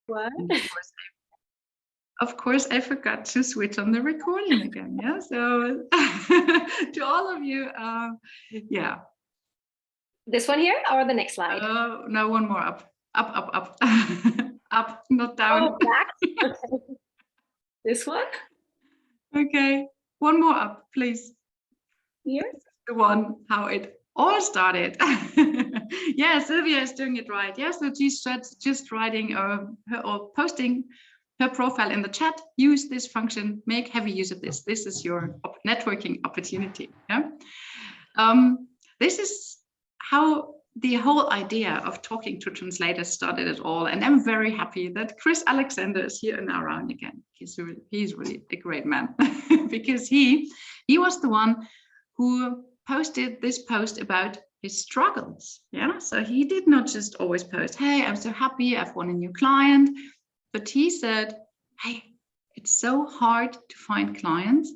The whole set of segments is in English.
What? And of course, I forgot to switch on the recording again. Yeah, so to all of you, yeah. This one here or the next slide? No, one more up, up, not down. Oh, back. Okay. This one? Okay, one more up, please. Here? The one how it all started. Yeah, Sylvia is doing it right. Yeah, so she's just writing her or posting her profile in the chat. Use this function, make heavy use of this. This is your networking opportunity. Yeah. This is how the whole idea of talking to translators started at all. And I'm very happy that Chris Alexander is here and around again. He's really a great man because he was the one who posted this post about his struggles. Yeah, so he did not just always post, hey, I'm so happy, I've won a new client, but he said, hey, it's so hard to find clients.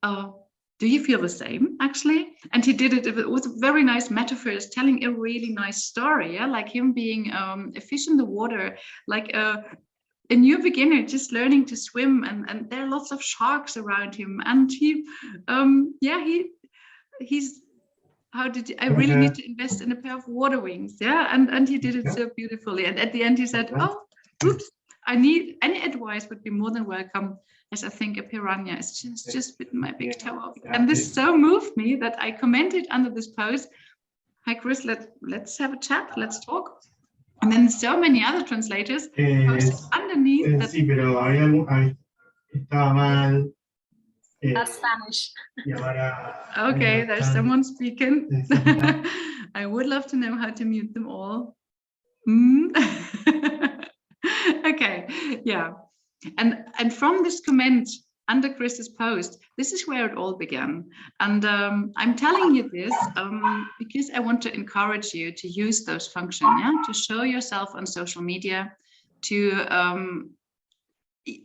Do you feel the same, actually? And he did it with very nice metaphors, telling a really nice story, yeah, like him being a fish in the water, like a new beginner just learning to swim, and there are lots of sharks around him, and he's how did I really need to invest in a pair of water wings, yeah, and he did it so beautifully, and at the end he said, oh, oops, I need any advice would be more than welcome, as I think a piranha is just bitten my big toe off. And this so moved me that I commented under this post, hi Chris, let's have a chat, let's talk. And then so many other translators posted underneath that. Sí, pero estaba mal. That's Spanish. Okay, there's someone speaking. I would love to know how to mute them all. Okay, yeah. And from this comment under Chris's post, this is where it all began. And I'm telling you this because I want to encourage you to use those functions, yeah, to show yourself on social media, to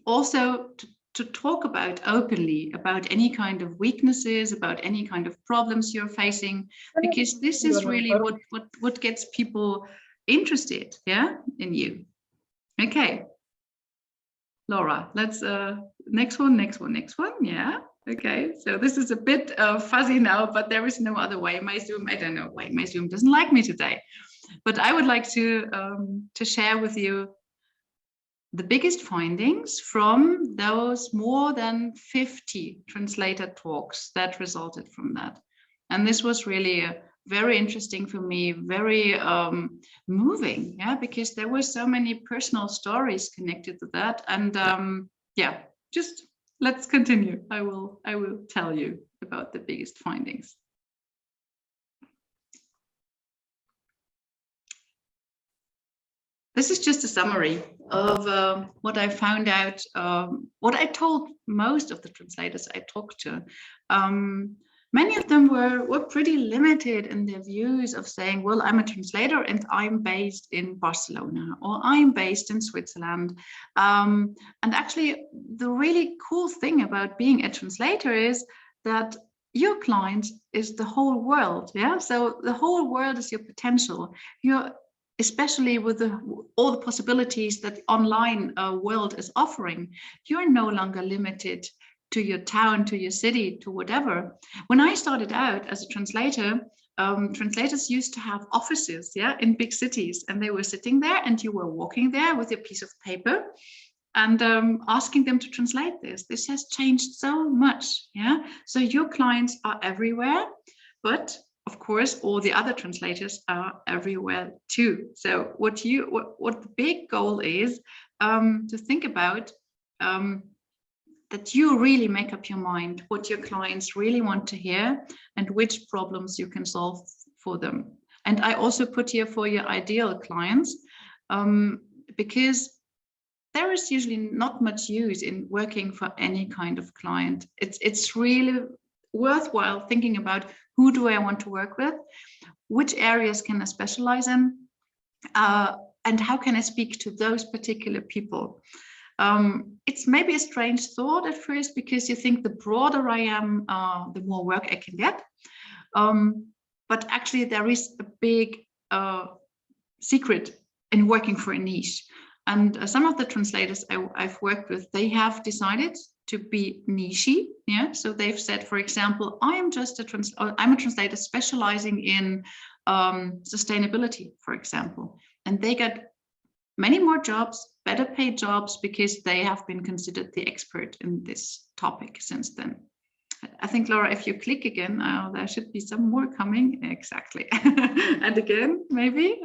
also to talk about openly about any kind of weaknesses, about any kind of problems you're facing, because this is really what gets people interested, yeah, in you. Okay, Laura, let's next one. Yeah, okay, so this is a bit fuzzy now, but there is no other way. My Zoom, I don't know why my Zoom doesn't like me today, but I would like to share with you the biggest findings from those more than 50 translator talks that resulted from that. And this was really very interesting for me, very moving, yeah, because there were so many personal stories connected to that. And yeah, just let's continue. I will tell you about the biggest findings. This is just a summary of what I found out, what I told most of the translators I talked to. Many of them were pretty limited in their views of saying, well, I'm a translator and I'm based in Barcelona, or I'm based in Switzerland. And actually, the really cool thing about being a translator is that your client is the whole world. Yeah, so the whole world is your potential. Especially with all the possibilities that the online world is offering, you're no longer limited to your town, to your city, to whatever. When I started out as a translator, translators used to have offices, yeah, in big cities, and they were sitting there and you were walking there with a piece of paper and asking them to translate this. This has changed so much, yeah? So your clients are everywhere, but of course, all the other translators are everywhere too. So what the big goal is to think about that you really make up your mind what your clients really want to hear and which problems you can solve for them. And I also put here for your ideal clients because there is usually not much use in working for any kind of client. It's really worthwhile thinking about who do I want to work with, which areas can I specialize in, and how can I speak to those particular people. It's maybe a strange thought at first because you think the broader I am, the more work I can get. But actually there is a big secret in working for a niche. And some of the translators I've worked with, they have decided to be niche. Yeah, so they've said, for example, I'm a translator specializing in sustainability, for example, and they get many more jobs, better paid jobs, because they have been considered the expert in this topic since then. I think, Laura, if you click again, there should be some more coming. Exactly. And again, maybe.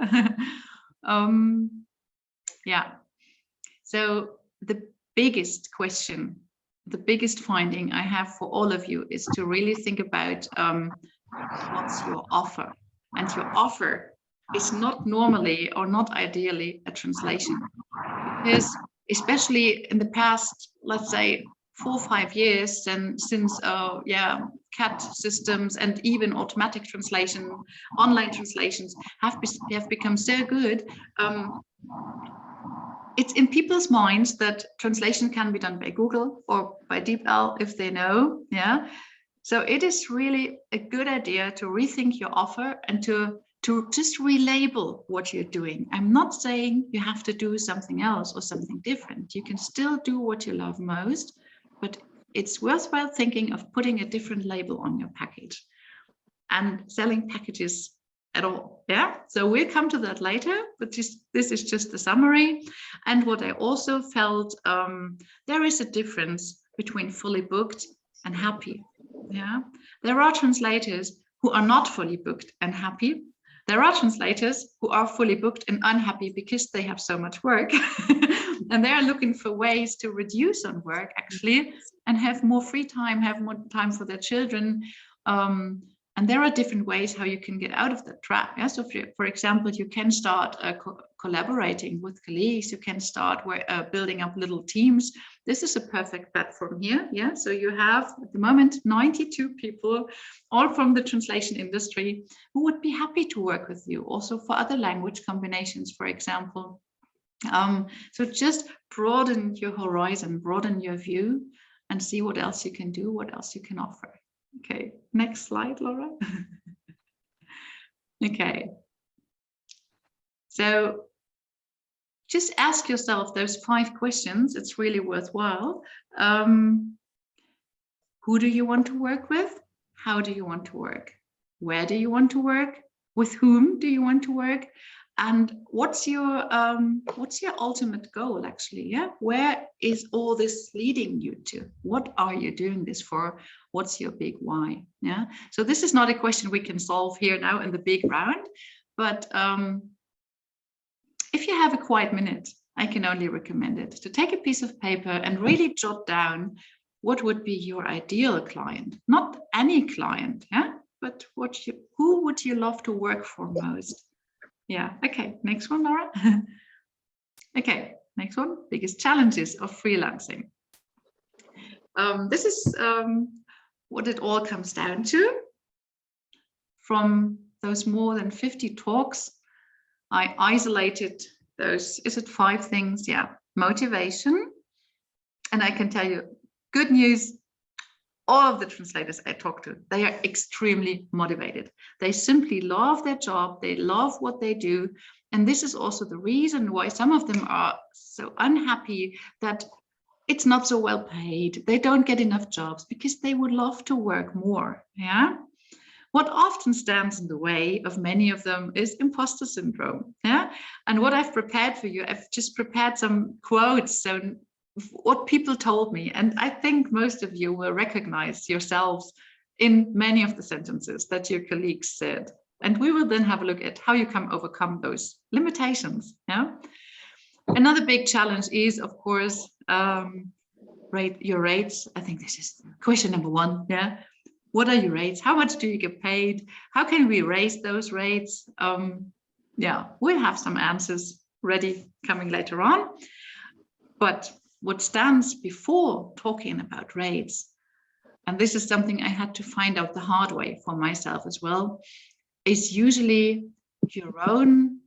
Yeah. So the biggest question, the biggest finding I have for all of you is to really think about what's your offer. And your offer is not normally or not ideally a translation. Because especially in the past, let's say 4 or 5 years, and since CAT systems and even automatic translation, online translations have become so good, it's in people's minds that translation can be done by Google or by DeepL if they know. Yeah, so it is really a good idea to rethink your offer and to just relabel what you're doing. I'm not saying you have to do something else or something different. You can still do what you love most, but it's worthwhile thinking of putting a different label on your package and selling packages at all. Yeah, so we'll come to that later, but this is just the summary. And what I also felt, there is a difference between fully booked and happy. Yeah, there are translators who are not fully booked and happy. There are translators who are fully booked and unhappy because they have so much work and they're looking for ways to reduce on work actually and have more free time, have more time for their children. And there are different ways how you can get out of that trap. Yeah? So for example, you can start collaborating with colleagues. You can start building up little teams. This is a perfect platform here. Yeah. So you have at the moment 92 people, all from the translation industry, who would be happy to work with you. Also for other language combinations, for example. So just broaden your horizon, broaden your view, and see what else you can do, what else you can offer. Okay, next slide, Laura. Okay. So just ask yourself those 5 questions. It's really worthwhile. Who do you want to work with? How do you want to work? Where do you want to work? With whom do you want to work? And what's your ultimate goal actually? Yeah, where is all this leading you to? What are you doing this for? What's your big why? Yeah, so this is not a question we can solve here now in the big round, but if you have a quiet minute, I can only recommend it to take a piece of paper and really jot down what would be your ideal client, not any client, yeah, but who would you love to work for most? Yeah, okay, next one, Laura. Okay, next one, biggest challenges of freelancing. This is what it all comes down to. From those more than 50 talks, I isolated those, is it 5 things? Yeah, motivation. And I can tell you, good news, all of the translators I talk to, they are extremely motivated. They simply love their job. They love what they do. And this is also the reason why some of them are so unhappy that it's not so well paid. They don't get enough jobs because they would love to work more. Yeah. What often stands in the way of many of them is imposter syndrome. Yeah. And what I've prepared for you, I've just prepared some quotes. So what people told me, and I think most of you will recognize yourselves in many of the sentences that your colleagues said. And we will then have a look at how you can overcome those limitations. Yeah. Another big challenge is, of course, your rates. I think this is question number 1. Yeah. What are your rates? How much do you get paid? How can we raise those rates? Yeah, we'll have some answers ready coming later on. But what stands before talking about rates, and this is something I had to find out the hard way for myself as well, is usually your own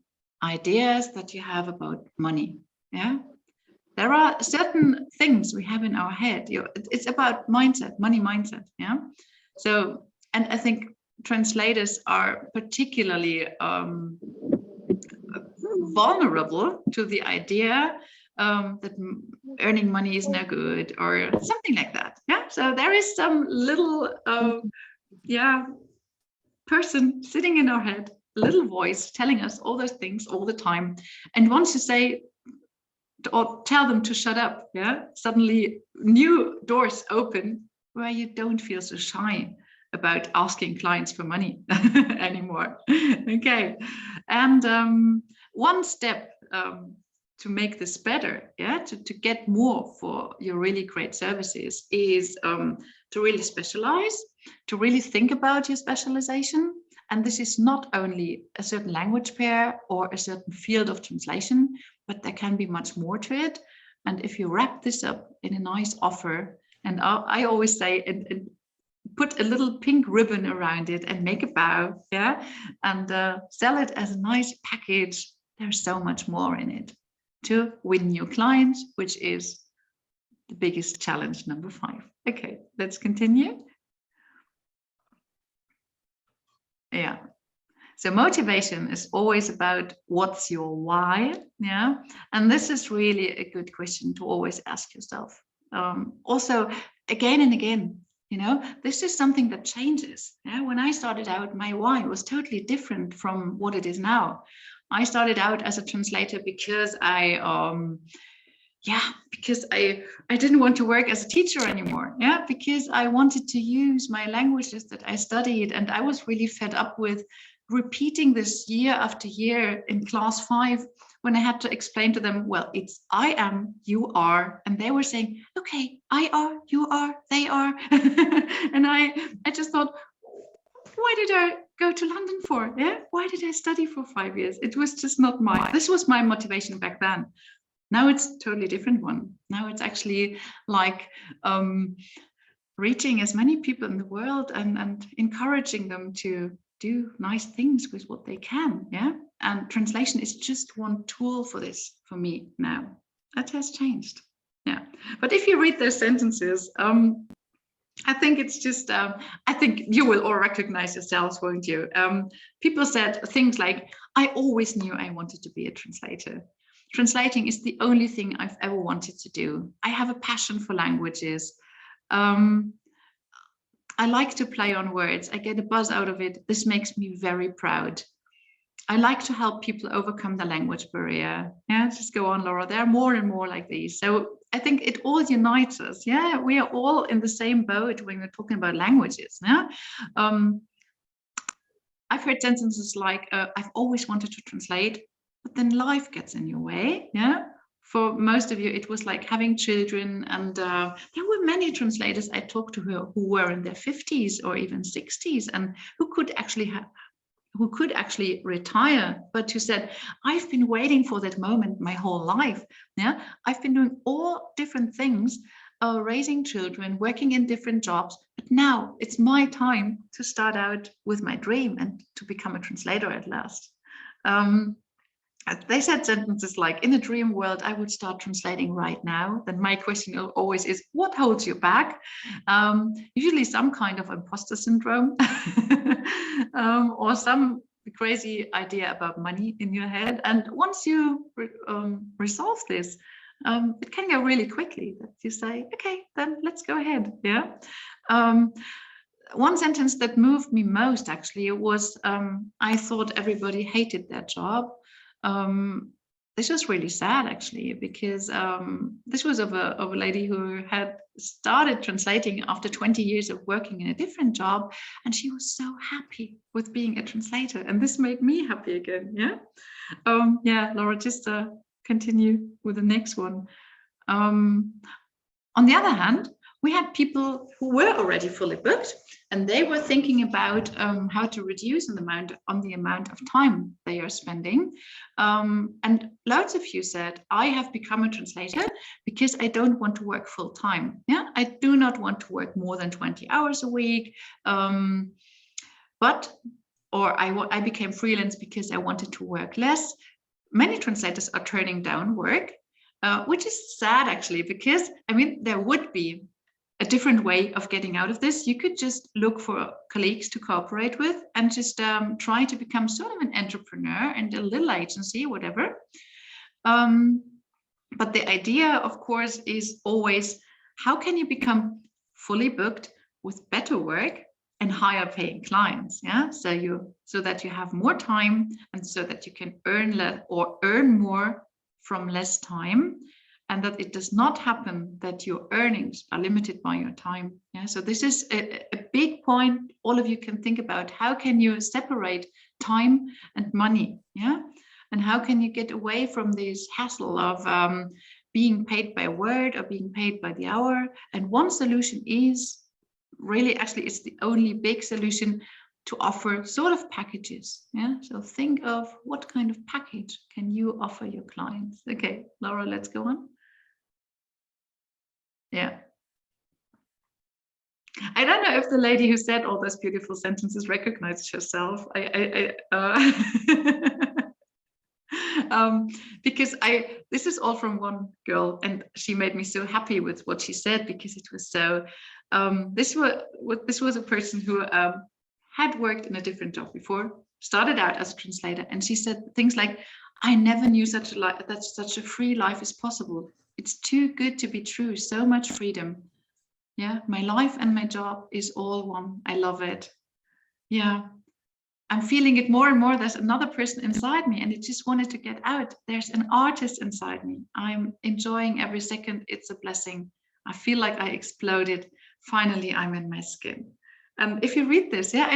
ideas that you have about money. Yeah, there are certain things we have in our head. It's about mindset, money mindset. Yeah, so, and I think translators are particularly vulnerable to the idea that earning money is no good or something like that. Yeah, so there is some little person sitting in our head, a little voice telling us all those things all the time. And once you say or tell them to shut up, suddenly new doors open where you don't feel so shy about asking clients for money anymore. Okay, and one step to make this better, to get more for your really great services is to really specialize, to really think about your specialization. And this is not only a certain language pair or a certain field of translation, but there can be much more to it. And if you wrap this up in a nice offer, and I always say, and put a little pink ribbon around it and make a bow, and sell it as a nice package, there's so much more in it to win new clients, which is the biggest challenge, number 5. Okay, let's continue. Yeah. So motivation is always about what's your why, and this is really a good question to always ask yourself. Also, again and again, this is something that changes. When I started out, my why was totally different from what it is now. I started out as a translator because I didn't want to work as a teacher anymore. Because I wanted to use my languages that I studied, and I was really fed up with repeating this year after year in class 5 when I had to explain to them, well, it's I am, you are, and they were saying, okay, I are, you are, they are. And I just thought, why did I go to London for? Why did I study for 5 years? It was just not this was my motivation back then. Now it's a totally different one. Now it's actually like reaching as many people in the world and encouraging them to do nice things with what they can. And translation is just one tool for this for me now. That has changed. But if you read those sentences, I think it's just, I think you will all recognize yourselves, won't you? People said things like, I always knew I wanted to be a translator. Translating is the only thing I've ever wanted to do. I have a passion for languages. I like to play on words. I get a buzz out of it. This makes me very proud. I like to help people overcome the language barrier. Just go on, Laura. There are more and more like these. So I think it all unites us. We are all in the same boat when we're talking about languages. I've heard sentences like, I've always wanted to translate, but then life gets in your way. For most of you, it was like having children, and there were many translators I talked to who were in their 50s or even 60s, and who could actually retire, but who said, I've been waiting for that moment my whole life. I've been doing all different things, raising children, working in different jobs, but now it's my time to start out with my dream and to become a translator at last. They said sentences like, in a dream world, I would start translating right now. Then my question always is, what holds you back? Usually some kind of imposter syndrome or some crazy idea about money in your head. And once you resolve this, it can go really quickly. That you say, okay, then let's go ahead. One sentence that moved me most actually was, I thought everybody hated their job. This was really sad actually, because this was of a lady who had started translating after 20 years of working in a different job, and she was so happy with being a translator, and this made me happy again. Laura, just continue with the next one. On the other hand, we had people who were already fully booked, and they were thinking about how to reduce the amount of time they are spending. And loads of you said, I have become a translator because I don't want to work full time. I do not want to work more than 20 hours a week. I became freelance because I wanted to work less. Many translators are turning down work, which is sad actually, because I mean, there would be a different way of getting out of this. You could just look for colleagues to cooperate with and just try to become sort of an entrepreneur and a little agency, whatever. But the idea, of course, is always, how can you become fully booked with better work and higher paying clients? Yeah, so that you have more time and so that you can earn more from less time, and that it does not happen that your earnings are limited by your time. Yeah, so this is a big point all of you can think about. How can you separate time and money? Yeah, and how can you get away from this hassle of being paid by word or being paid by the hour? And one solution is really, actually, it's the only big solution, to offer sort of packages. Yeah, so think of what kind of package can you offer your clients. Okay, Laura, let's go on. Yeah. I don't know if the lady who said all those beautiful sentences recognizes herself. Because this is all from one girl, and she made me so happy with what she said, because it was so. This was a person who had worked in a different job before, started out as a translator, and she said things like, "I never knew such a free life is possible. It's too good to be true. So much freedom. Yeah, my life and my job is all one. I love it. Yeah, I'm feeling it more and more. There's another person inside me, and it just wanted to get out. There's an artist inside me. I'm enjoying every second. It's a blessing. I feel like I exploded. Finally, I'm in my skin." And if you read this, yeah,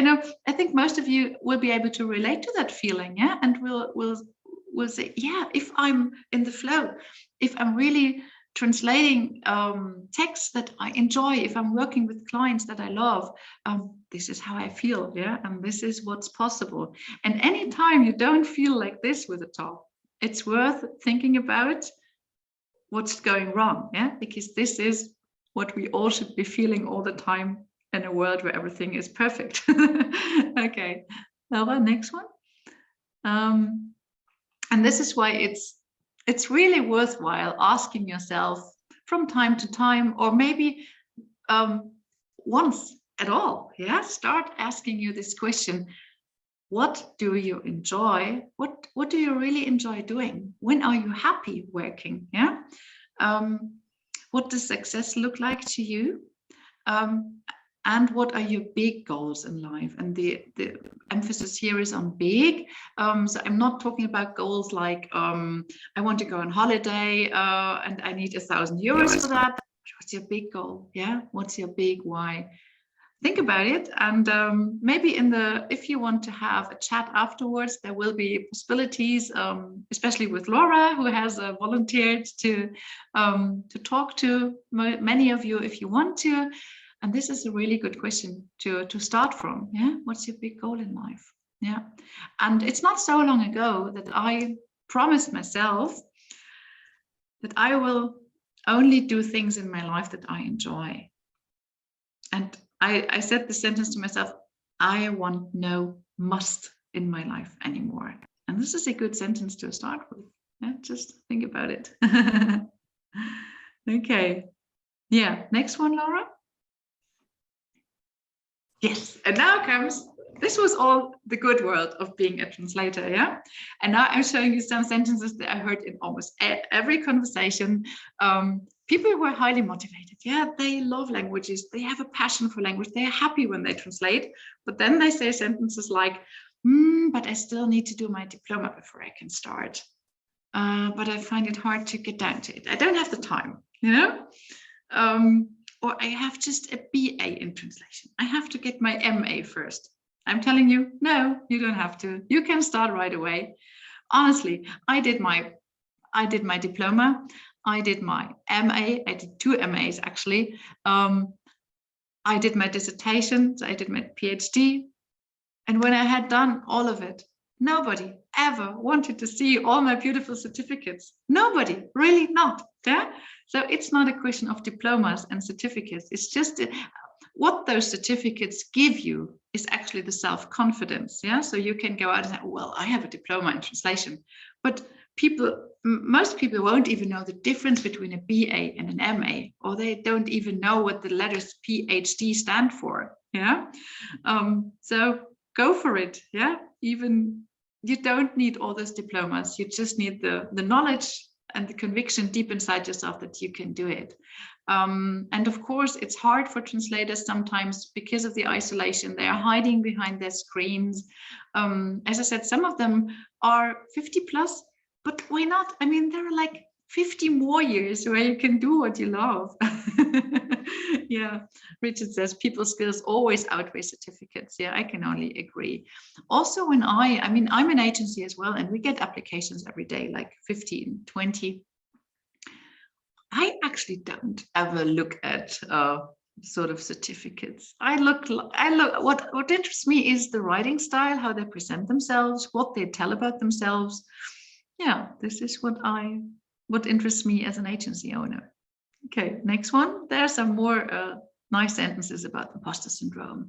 I think most of you will be able to relate to that feeling, yeah, and will say, yeah, if I'm in the flow, if I'm really translating texts that I enjoy, if I'm working with clients that I love, this is how I feel, yeah, and this is what's possible. And anytime you don't feel like this with a talk, it's worth thinking about what's going wrong, yeah, because this is what we all should be feeling all the time in a world where everything is perfect. Okay, Laura, next one. And this is why it's really worthwhile asking yourself from time to time, or maybe once at all, yeah, start asking you this question: what do you enjoy? What do you really enjoy doing? When are you happy working? Yeah. What does success look like to you? And what are your big goals in life? And the emphasis here is on big. So I'm not talking about goals like I want to go on holiday and I need 1,000 euros for that. What's your big goal? Yeah, what's your big why? Think about it, and maybe if you want to have a chat afterwards, there will be possibilities, especially with Laura, who has volunteered to talk to many of you if you want to. And this is a really good question to start from. Yeah, what's your big goal in life? Yeah, and it's not so long ago that I promised myself that I will only do things in my life that I enjoy. And I said this sentence to myself: I want no must in my life anymore. And this is a good sentence to start with. Yeah, just think about it. Okay. Yeah, next one, Laura. Yes, and now comes, this was all the good world of being a translator, yeah? And now I'm showing you some sentences that I heard in almost every conversation. People who are highly motivated, yeah, they love languages, they have a passion for language, they are happy when they translate, but then they say sentences like, but I still need to do my diploma before I can start. But I find it hard to get down to it. I don't have the time, you know? Or I have just a BA in translation. I have to get my MA first. I'm telling you, no, you don't have to. You can start right away. Honestly, I did my diploma. I did my MA. I did 2 MAs actually. I did my dissertation. So I did my PhD. And when I had done all of it, nobody ever wanted to see all my beautiful certificates. Nobody, really not. Yeah. So it's not a question of diplomas and certificates. It's just what those certificates give you is actually the self-confidence. Yeah. So you can go out and say, well, I have a diploma in translation, but people most people won't even know the difference between a BA and an MA, or they don't even know what the letters PhD stand for. Yeah. So go for it. Yeah. Even you don't need all those diplomas. You just need the knowledge and the conviction deep inside yourself that you can do it. And of course, it's hard for translators sometimes because of the isolation. They are hiding behind their screens. As I said, some of them are 50 plus, but why not? I mean, there are like 50 more years where you can do what you love. Yeah, Richard says people skills always outweigh certificates. Yeah, I can only agree. Also, when I mean, I'm an agency as well, and we get applications every day, like 15, 20. I actually don't ever look at sort of certificates. What interests me is the writing style, how they present themselves, what they tell about themselves. Yeah, this is what interests me as an agency owner. Okay, next one. There are some more nice sentences about imposter syndrome.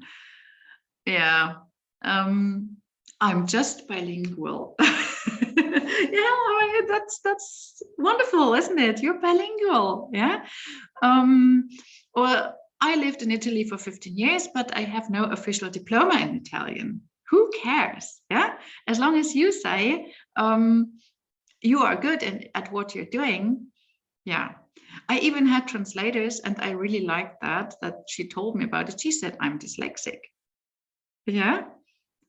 Yeah, I'm just bilingual. Yeah, that's wonderful, isn't it? You're bilingual. Yeah. Or I lived in Italy for 15 years, but I have no official diploma in Italian. Who cares? Yeah, as long as you say you are good at what you're doing. Yeah. I even had translators, and I really liked that she told me about it. She said, I'm dyslexic. Yeah,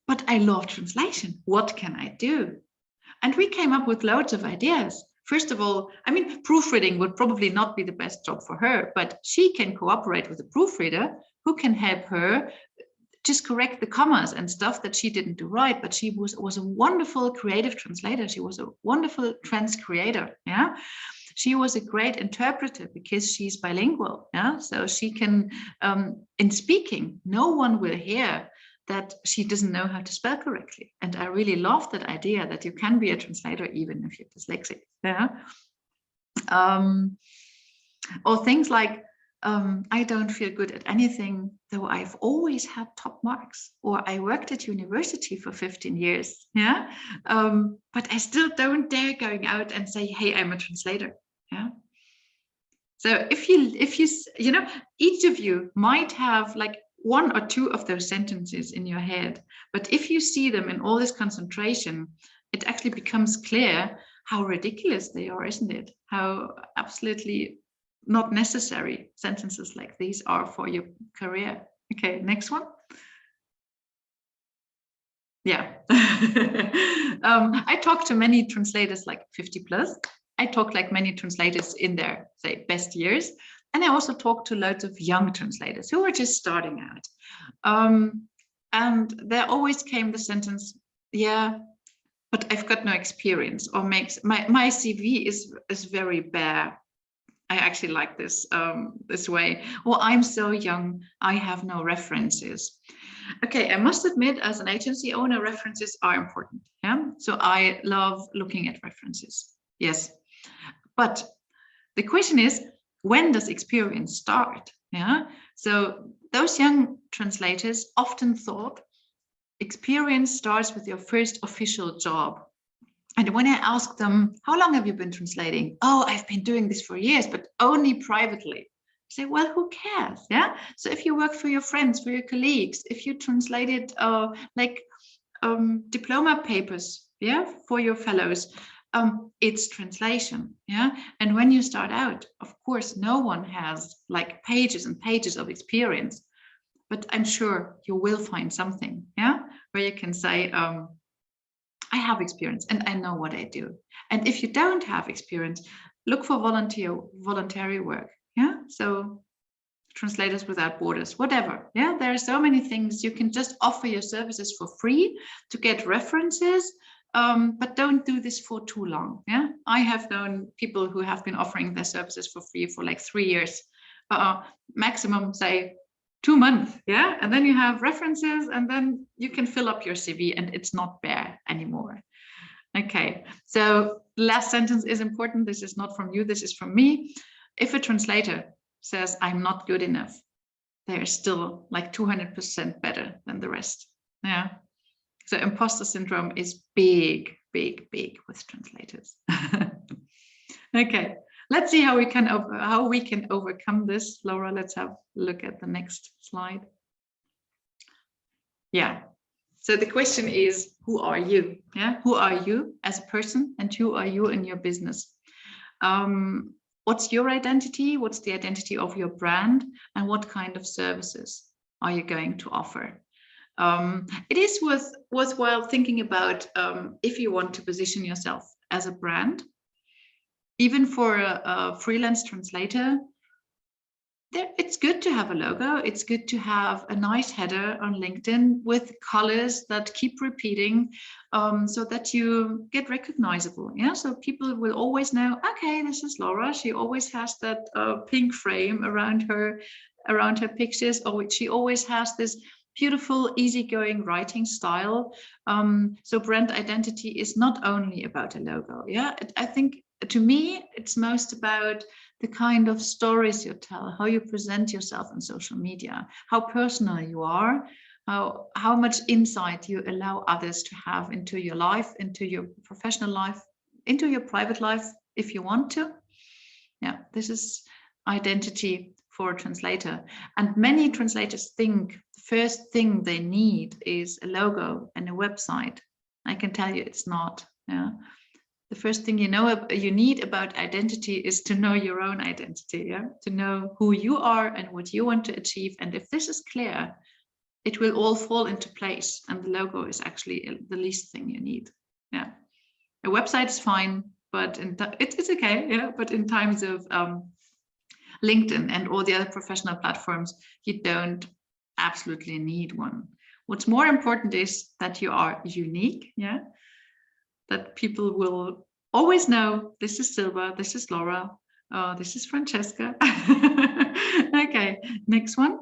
but I love translation. What can I do? And we came up with loads of ideas. First of all, I mean, proofreading would probably not be the best job for her, but she can cooperate with a proofreader who can help her just correct the commas and stuff that she didn't do right. But she was a wonderful creative translator. She was a wonderful transcreator. Yeah. She was a great interpreter because she's bilingual. Yeah. So she can, in speaking, no one will hear that she doesn't know how to spell correctly. And I really love that idea that you can be a translator even if you're dyslexic. Yeah. Or things like, I don't feel good at anything, though I've always had top marks, or I worked at university for 15 years. Yeah. But I still don't dare going out and say, hey, I'm a translator. Yeah. So if you know, each of you might have like one or two of those sentences in your head, but if you see them in all this concentration, it actually becomes clear how ridiculous they are, isn't it? How absolutely not necessary sentences like these are for your career. Okay, next one. Yeah. I talked to many translators like 50 plus. I talked like many translators in their, say, best years. And I also talked to loads of young translators who were just starting out. And there always came the sentence, yeah, but I've got no experience, or makes my CV is very bare. I actually like this this way. Well, I'm so young, I have no references. Okay, I must admit, as an agency owner, references are important. Yeah, so I love looking at references. Yes, but the question is, when does experience start? Yeah, so those young translators often thought experience starts with your first official job. And when I asked them, how long have you been translating? Oh, I've been doing this for years, but only privately. I say, well, who cares? Yeah. So if you work for your friends, for your colleagues, if you translated diploma papers, yeah, for your fellows, it's translation. Yeah. And when you start out, of course, no one has like pages and pages of experience, but I'm sure you will find something, yeah, where you can say, I have experience and I know what I do. And if you don't have experience, look for voluntary work. Yeah. So Translators Without Borders, whatever. Yeah. There are so many things. You can just offer your services for free to get references, but don't do this for too long. Yeah. I have known people who have been offering their services for free for like 3 years, maximum, say, 2 months, yeah, and then you have references, and then you can fill up your CV, and it's not bare anymore. Okay, so the last sentence is important. This is not from you, this is from me. If a translator says I'm not good enough, they're still like 200% better than the rest. Yeah. So imposter syndrome is big big with translators. Okay, let's see how we can overcome this. Laura, let's have a look at the next slide. Yeah. So the question is, who are you? Yeah, who are you as a person, and who are you in your business? What's your identity? What's the identity of your brand? And what kind of services are you going to offer? It is worthwhile thinking about if you want to position yourself as a brand. Even for a freelance translator, it's good to have a logo. It's good to have a nice header on LinkedIn with colors that keep repeating, so that you get recognizable. Yeah, so people will always know, okay, this is Laura. She always has that pink frame around her pictures, or she always has this beautiful, easygoing writing style. So brand identity is not only about a logo. Yeah, I think to me, it's most about the kind of stories you tell, how you present yourself on social media, how personal you are, how much insight you allow others to have into your life, into your professional life, into your private life, if you want to. Yeah, this is identity for a translator. And many translators think the first thing they need is a logo and a website. I can tell you it's not. Yeah. The first thing you need about identity is to know your own identity, yeah? To know who you are and what you want to achieve. And if this is clear, it will all fall into place. And the logo is actually the least thing you need. Yeah, a website is fine, but it's okay. Yeah, but in times of LinkedIn and all the other professional platforms, you don't absolutely need one. What's more important is that you are unique. Yeah. That people will always know, this is Sylva, this is Laura, this is Francesca. Okay, next one.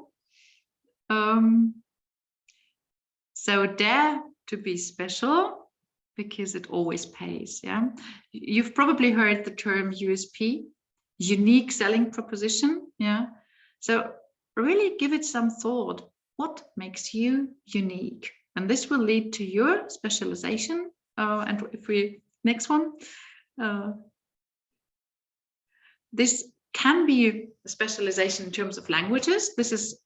So dare to be special, because it always pays. Yeah, you've probably heard the term USP, unique selling proposition. Yeah, so really give it some thought. What makes you unique? And this will lead to your specialization. And if we, next one, this can be a specialization in terms of languages. This is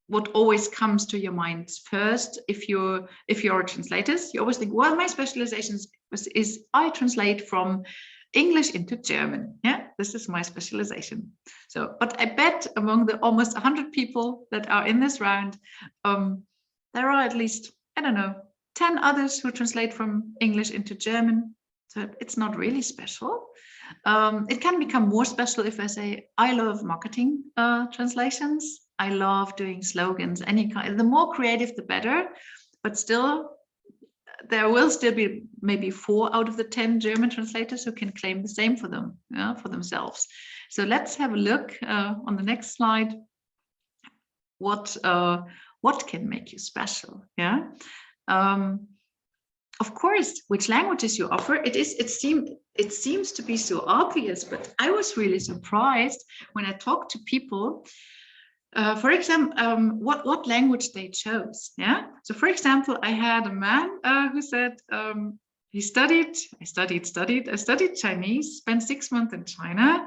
what always comes to your mind first. If you're translators, you always think, well, my specialization is I translate from English into German. Yeah, this is my specialization. So, but I bet among the almost 100 people that are in this round, there are at least, I don't know, 10 others who translate from English into German. So it's not really special. It can become more special if I say, I love marketing translations. I love doing slogans, any kind. The more creative, the better. But still, there will still be maybe 4 out of the 10 German translators who can claim the same for them, for themselves. So let's have a look on the next slide. What can make you special? Yeah. Of course, which languages you offer, it seems to be so obvious, but I was really surprised when I talked to people, for example, what language they chose. Yeah. So for example, I had a man who said he studied Chinese, spent 6 months in China,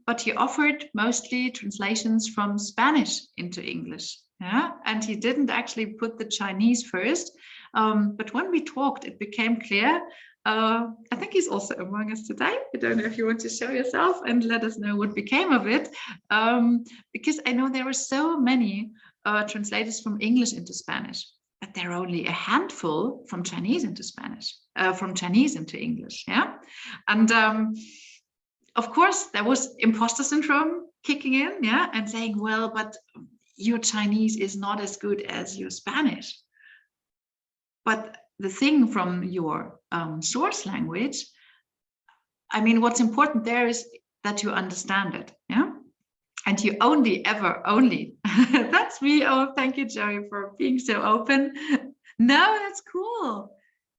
but he offered mostly translations from Spanish into English. Yeah, and he didn't actually put the Chinese first. But when we talked, it became clear. I think he's also among us today. I don't know if you want to show yourself and let us know what became of it. Because I know there are so many translators from English into Spanish, but there are only a handful from Chinese into Spanish, from Chinese into English. Yeah, and of course there was imposter syndrome kicking in. Yeah, and saying, well, but your Chinese is not as good as your Spanish. But the thing from your source language, I mean, what's important there is that you understand it. Yeah. And you only, that's me. Oh, thank you, Joey, for being so open. No, that's cool.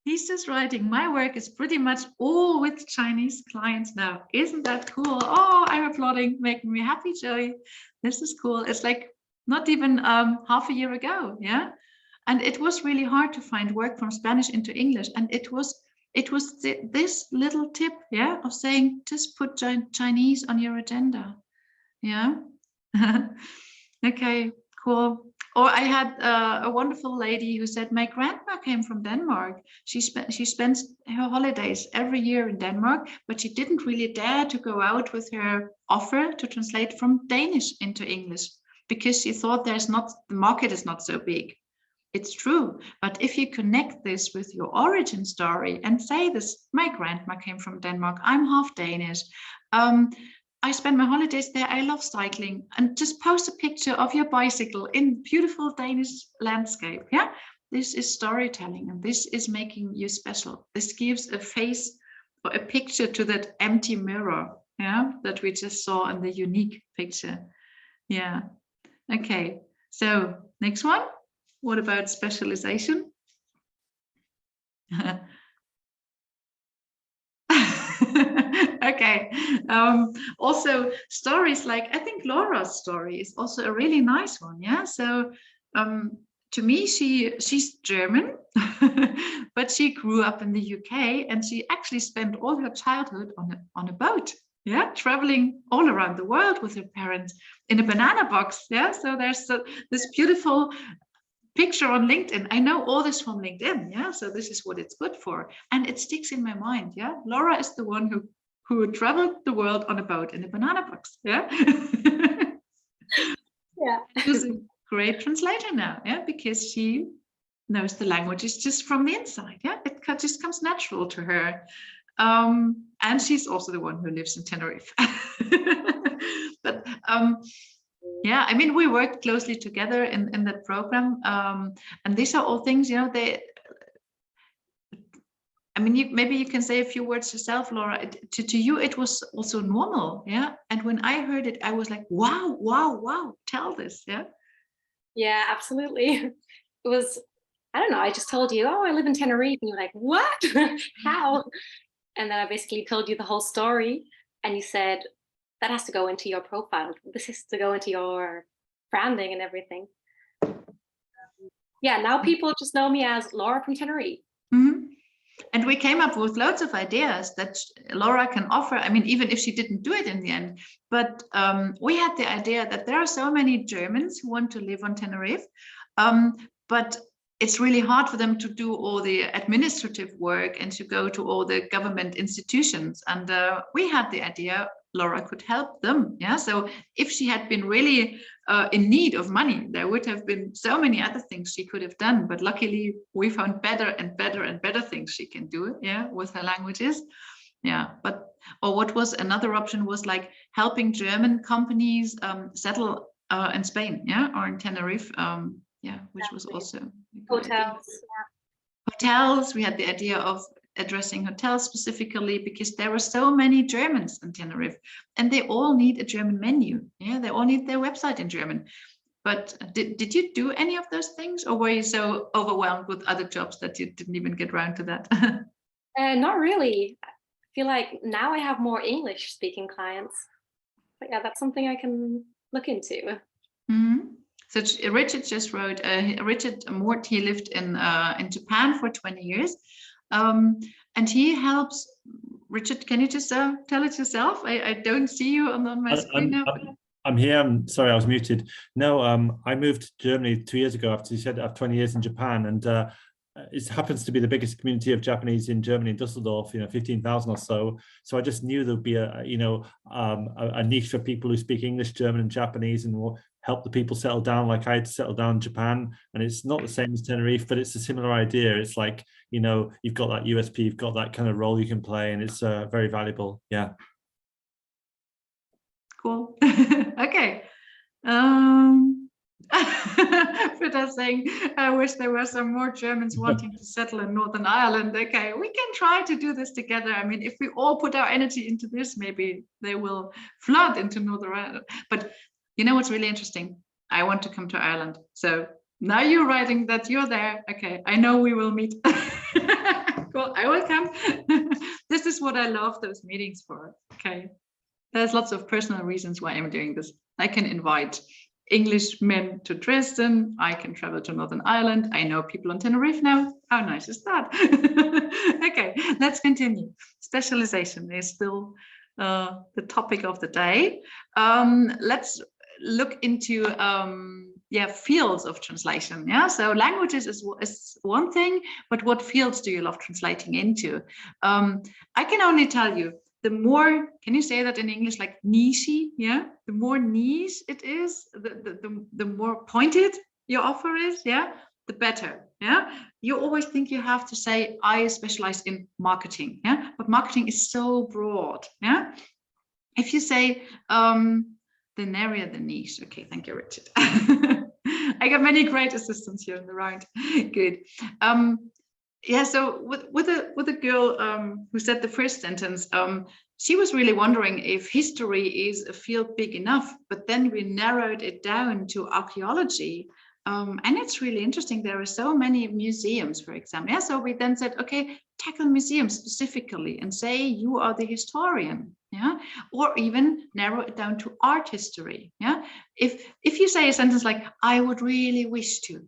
He's just writing, my work is pretty much all with Chinese clients now. Isn't that cool? Oh, I'm applauding, making me happy, Joey. This is cool. It's like not even half a year ago. Yeah. And it was really hard to find work from Spanish into English. And it was it was this little tip, yeah, of saying just put Chinese on your agenda. Yeah. Okay, cool. Or I had a wonderful lady who said, my grandma came from Denmark. She spends her holidays every year in Denmark, but she didn't really dare to go out with her offer to translate from Danish into English because she thought the market is not so big. It's true, but if you connect this with your origin story and say this, my grandma came from Denmark, I'm half Danish. I spend my holidays there. I love cycling, and just post a picture of your bicycle in beautiful Danish landscape. Yeah, this is storytelling, and this is making you special. This gives a face or a picture to that empty mirror. Yeah, that we just saw in the unique picture. Yeah. Okay. So next one. What about specialization? Okay. Also stories like, I think Laura's story is also a really nice one. Yeah. So to me, she's German, but she grew up in the UK, and she actually spent all her childhood on a boat. Yeah, traveling all around the world with her parents in a banana box. Yeah. So there's this beautiful picture on LinkedIn. I know all this from LinkedIn. Yeah. So this is what it's good for. And it sticks in my mind. Yeah. Laura is the one who traveled the world on a boat in a banana box. Yeah. Yeah. She's a great translator now. Yeah. Because she knows the languages just from the inside. Yeah. It just comes natural to her. And she's also the one who lives in Tenerife. But yeah, I mean, we worked closely together in that program, and these are all things, you know, I mean, maybe you can say a few words yourself, Laura. To you, it was also normal, yeah? And when I heard it, I was like, wow, wow, wow, tell this, yeah? Yeah, absolutely. It was, I don't know, I just told you, oh, I live in Tenerife, and you're like, what? How? And then I basically told you the whole story, and you said, that has to go into your profile. This has to go into your branding and everything. Yeah, now people just know me as Laura from Tenerife. Mm-hmm. And we came up with loads of ideas that Laura can offer. I mean, even if she didn't do it in the end, but we had the idea that there are so many Germans who want to live on Tenerife, but it's really hard for them to do all the administrative work and to go to all the government institutions. And we had the idea Laura could help them. Yeah. So if she had been really in need of money, there would have been so many other things she could have done. But luckily, we found better and better and better things she can do. Yeah, with her languages. Yeah. Or what was another option was like helping German companies settle in Spain. Yeah, or in Tenerife. Yeah, which was also hotels. Hotels. We had the idea of addressing hotels specifically because there were so many Germans in Tenerife, and they all need a German menu. Yeah, they all need their website in German. But did you do any of those things, or were you so overwhelmed with other jobs that you didn't even get around to that? Not really. I feel like now I have more English speaking clients. But yeah, that's something I can look into. Mm-hmm. So Richard just wrote, Richard Mort, he lived in Japan for 20 years. And he helps, Richard, can you just tell it yourself? I don't see you on my screen now. I'm here. I'm sorry, I was muted. No, I moved to Germany 2 years ago after you said after 20 years in Japan. And it happens to be the biggest community of Japanese in Germany, in Dusseldorf, 15,000 or so. So I just knew there'd be a niche for people who speak English, German and Japanese, and will help the people settle down like I had to settle down in Japan. And it's not the same as Tenerife, but it's a similar idea. It's like, you've got that USP, you've got that kind of role you can play, and it's very valuable. Yeah. Cool. Okay. Frida's saying, I wish there were some more Germans wanting to settle in Northern Ireland. Okay, we can try to do this together. I mean, if we all put our energy into this, maybe they will flood into Northern Ireland. But you know what's really interesting? I want to come to Ireland. So now you're writing that you're there. Okay, I know we will meet. Cool, I will come. This is what I love those meetings for. Okay, there's lots of personal reasons why I'm doing this. I can invite Englishmen to Dresden. I can travel to Northern Ireland. I know people on Tenerife now. How nice is that? Okay, let's continue. Specialization is still the topic of the day. Let's look into fields of translation. Yeah, so languages is one thing, but what fields do you love translating into? I can only tell you, the more, can you say that in English, like niche? Yeah, the more niche it is, the more pointed your offer is, yeah, the better. Yeah, you always think you have to say, I specialize in marketing. Yeah, but marketing is so broad. Yeah, if you say the narrower the niche. Okay, thank you, Richard. I got many great assistants here in the round. Good. Yeah, so with a girl who said the first sentence, she was really wondering if history is a field big enough, but then we narrowed it down to archaeology. And it's really interesting. There are so many museums, for example. Yeah, so we then said, okay, tackle museums specifically and say you are the historian. Yeah, or even narrow it down to art history. Yeah, if you say a sentence like, I would really wish to,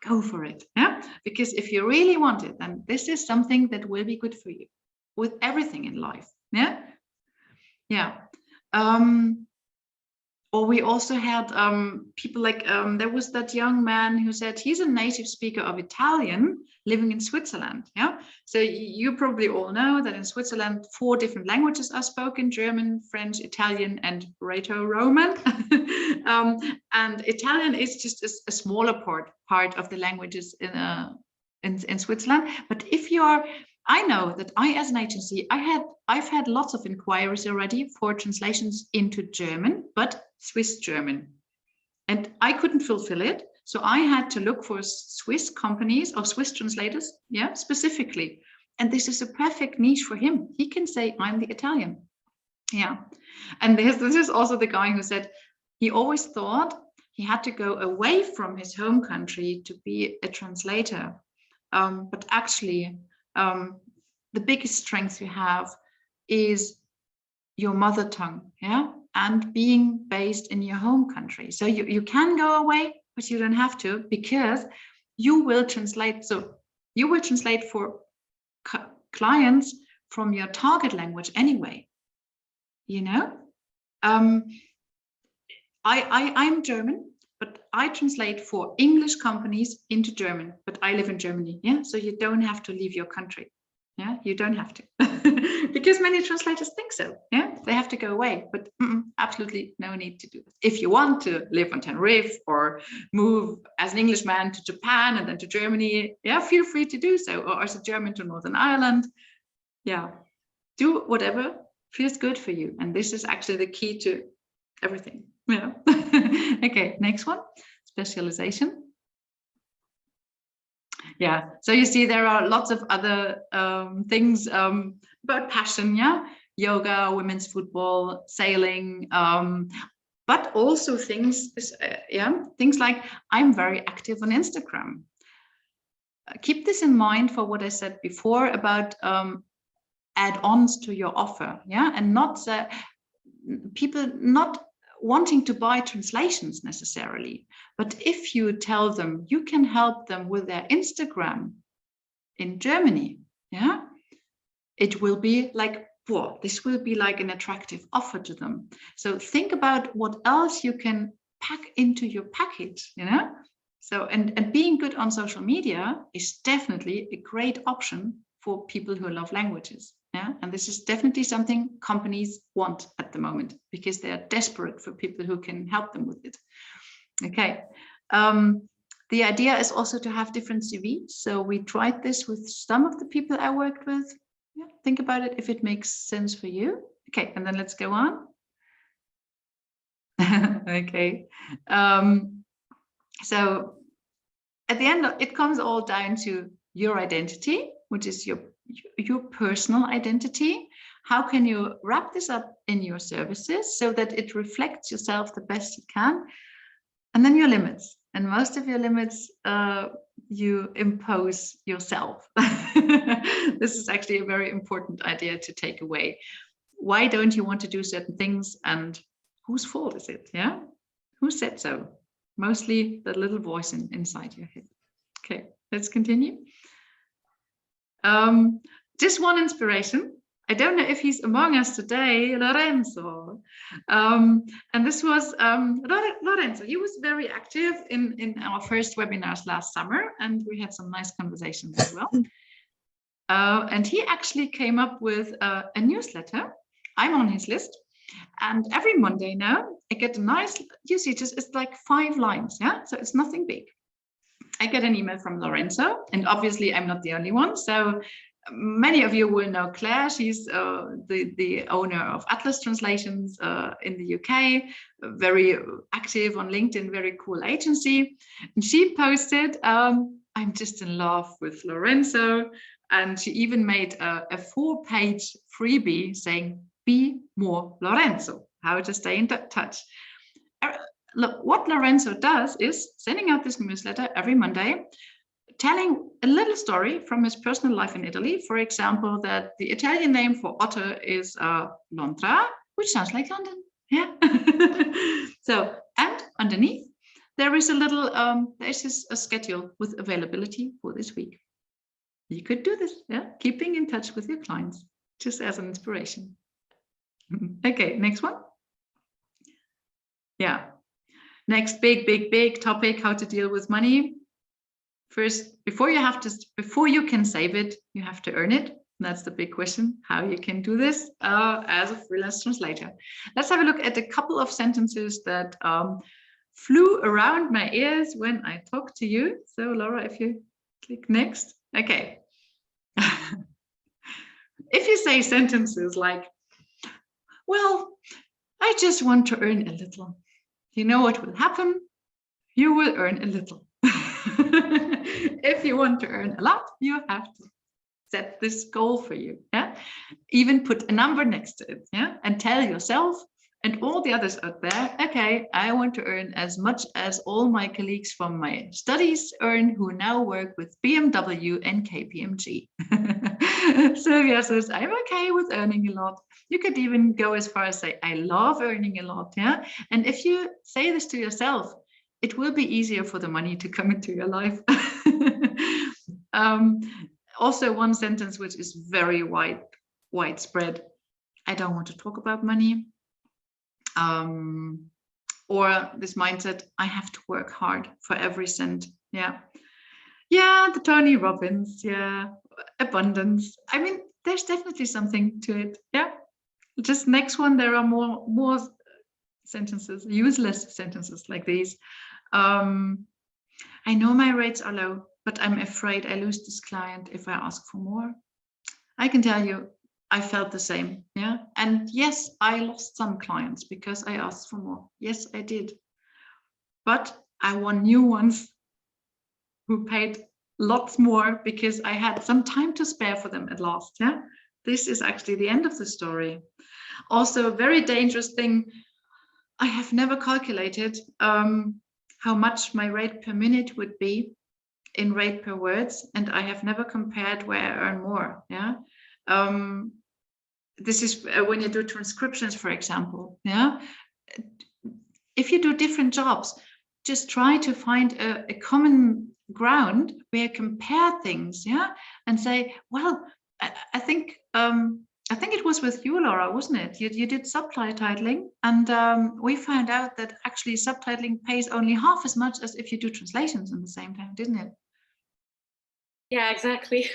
go for it. Yeah, because if you really want it, then this is something that will be good for you with everything in life. Yeah, yeah. Or we also had people like, there was that young man who said he's a native speaker of Italian living in Switzerland. Yeah, so you probably all know that in Switzerland 4 different languages are spoken: German, French, Italian, and Greco-Roman. And Italian is just a smaller part of the languages in Switzerland. But if you are, I know that I, as an agency, I've had lots of inquiries already for translations into German, but Swiss German, and I couldn't fulfill it. So I had to look for Swiss companies or Swiss translators, yeah, specifically. And this is a perfect niche for him. He can say, I'm the Italian. Yeah. And this is also the guy who said he always thought he had to go away from his home country to be a translator. But actually, the biggest strength you have is your mother tongue, yeah, and being based in your home country. So you can go away, but you don't have to, because you will translate. So you will translate for clients from your target language anyway. You know, I'm German, but I translate for English companies into German, but I live in Germany. Yeah, so you don't have to leave your country. Yeah, you don't have to, because many translators think so. Yeah, they have to go away, but absolutely no need to do it. If you want to live on Tenerife or move as an Englishman to Japan and then to Germany, yeah, feel free to do so. Or as a German to Northern Ireland, yeah, do whatever feels good for you. And this is actually the key to everything. Yeah. Okay, next one, specialization. Yeah, so you see there are lots of other things about passion, yeah, yoga, women's football, sailing, but also things, things like I'm very active on Instagram. Keep this in mind for what I said before about add-ons to your offer, yeah, and not people not wanting to buy translations necessarily, but if you tell them you can help them with their Instagram in Germany, yeah, it will be like, whoa, this will be like an attractive offer to them. So think about what else you can pack into your package, you know. So and being good on social media is definitely a great option for people who love languages. Yeah, and this is definitely something companies want at the moment because they are desperate for people who can help them with it. Okay, the idea is also to have different CVs. So we tried this with some of the people I worked with. Yeah, think about it if it makes sense for you. Okay, and then let's go on. Okay, so at the end, it comes all down to your identity, which is your personal identity. How can you wrap this up in your services so that it reflects yourself the best you can? And then your limits. And most of your limits you impose yourself. This is actually a very important idea to take away. Why don't you want to do certain things, and whose fault is it? Yeah, Who said so? Mostly the little voice inside your head. Okay, let's continue. Just one inspiration. I don't know if he's among us today, Lorenzo. And this was Lorenzo. He was very active in our first webinars last summer, and we had some nice conversations as well. And he actually came up with a newsletter. I'm on his list. And every Monday now, I get a nice, you see, it's like 5 lines, yeah? So it's nothing big. I get an email from Lorenzo, and obviously I'm not the only one. So many of you will know Claire. She's the owner of Atlas Translations in the UK, very active on LinkedIn, very cool agency. And she posted, I'm just in love with Lorenzo. And she even made a 4-page freebie saying, be more Lorenzo, how to stay in touch. Look, what Lorenzo does is sending out this newsletter every Monday, telling a little story from his personal life in Italy. For example, that the Italian name for otter is Londra, which sounds like London. Yeah. So, and underneath, there is a little, there's a schedule with availability for this week. You could do this, yeah, keeping in touch with your clients, just as an inspiration. Okay, next one. Yeah. Next big topic, how to deal with money. First, before you can save it, you have to earn it. That's the big question, how you can do this as a freelance translator. Let's have a look at a couple of sentences that flew around my ears when I talked to you. So Laura, if you click next. Okay. If you say sentences like, well, I just want to earn a little. You know what will happen? You will earn a little. If you want to earn a lot, you have to set this goal for you. Yeah, even put a number next to it. Yeah, and tell yourself and all the others out there, okay, I want to earn as much as all my colleagues from my studies earn who now work with BMW and KPMG. Sylvia says, I'm okay with earning a lot. You could even go as far as say, I love earning a lot. Yeah, and if you say this to yourself, it will be easier for the money to come into your life. Also, one sentence which is very widespread. I don't want to talk about money. Or this mindset, I have to work hard for every cent. Yeah. Yeah, the Tony Robbins, yeah, abundance. I mean, there's definitely something to it. Yeah. Just next one, there are more sentences, useless sentences like these. I know my rates are low, but I'm afraid I lose this client if I ask for more. I can tell you, I felt the same, yeah. And yes, I lost some clients because I asked for more. Yes, I did. But I won new ones who paid lots more because I had some time to spare for them at last, yeah. This is actually the end of the story. Also, a very dangerous thing, I have never calculated how much my rate per minute would be in rate per words, and I have never compared where I earn more, yeah. This is when you do transcriptions, for example, yeah. If you do different jobs, just try to find a common ground where you compare things, yeah, and say, well, I think it was with you, Laura, wasn't it? You did subtitling, and we found out that actually subtitling pays only half as much as if you do translations in the same time, didn't it? Yeah, exactly.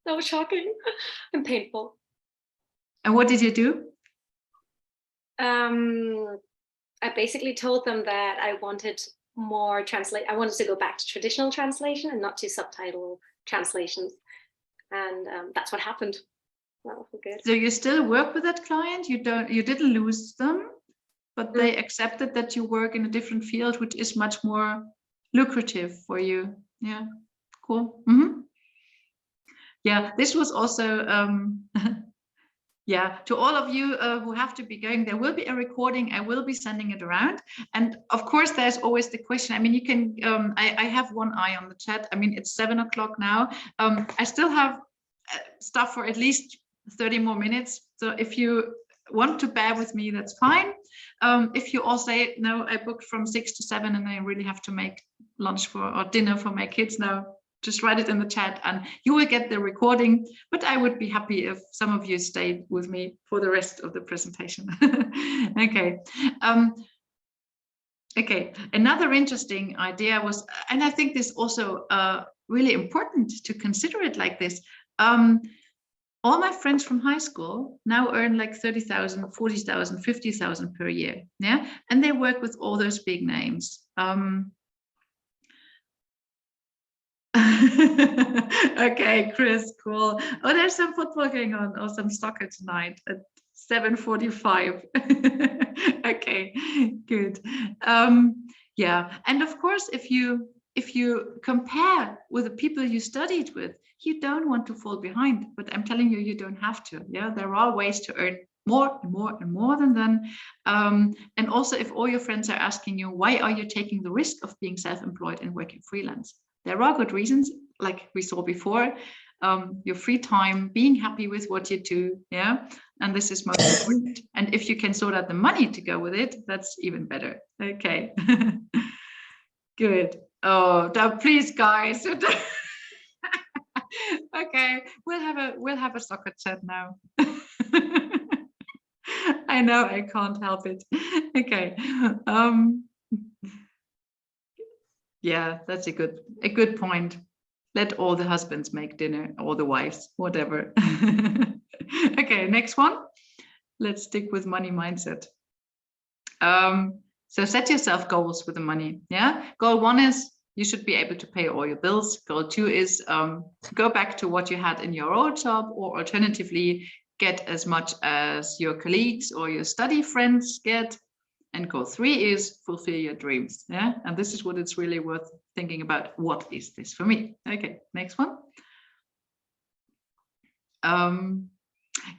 That was shocking and painful. And what did you do? I basically told them that I wanted more I wanted to go back to traditional translation and not to subtitle translations. And that's what happened. Well, good. So you still work with that client? You didn't lose them, but they accepted that you work in a different field, which is much more lucrative for you. Yeah, cool. Mm-hmm. Yeah, this was also yeah, to all of you who have to be going, there will be a recording. I will be sending it around. And of course, there's always the question. I mean, you can, I have one eye on the chat. I mean, it's 7 o'clock now. I still have stuff for at least 30 more minutes. So if you want to bear with me, that's fine. If you all say, no, I booked from 6 to 7 and I really have to make lunch or dinner for my kids now, just write it in the chat and you will get the recording. But I would be happy if some of you stayed with me for the rest of the presentation. Okay. Okay, another interesting idea was, and I think this also really important to consider it like this. All my friends from high school now earn like 30,000, 40,000, 50,000 per year. Yeah, and they work with all those big names. Okay, Chris, cool. Oh, there's some football going on or some soccer tonight at 7:45. Okay, good. Yeah, and of course, if you compare with the people you studied with, you don't want to fall behind. But I'm telling you, you don't have to. Yeah, there are ways to earn more and more and more than them. And also, if all your friends are asking you, why are you taking the risk of being self-employed and working freelance? There are good reasons, like we saw before. Your free time, being happy with what you do, yeah, and this is most important. And if you can sort out the money to go with it, that's even better. Okay. Good. Oh, please, guys. Okay, we'll have a soccer chat now. I know I can't help it. Okay. Yeah, that's a good point. Let all the husbands make dinner, or the wives, whatever. Okay, next one. Let's stick with money mindset. So set yourself goals with the money. Yeah. Goal 1 is you should be able to pay all your bills. Goal 2 is go back to what you had in your old job, or alternatively, get as much as your colleagues or your study friends get. And goal 3 is fulfill your dreams. Yeah. And this is what it's really worth thinking about. What is this for me? Okay, next one.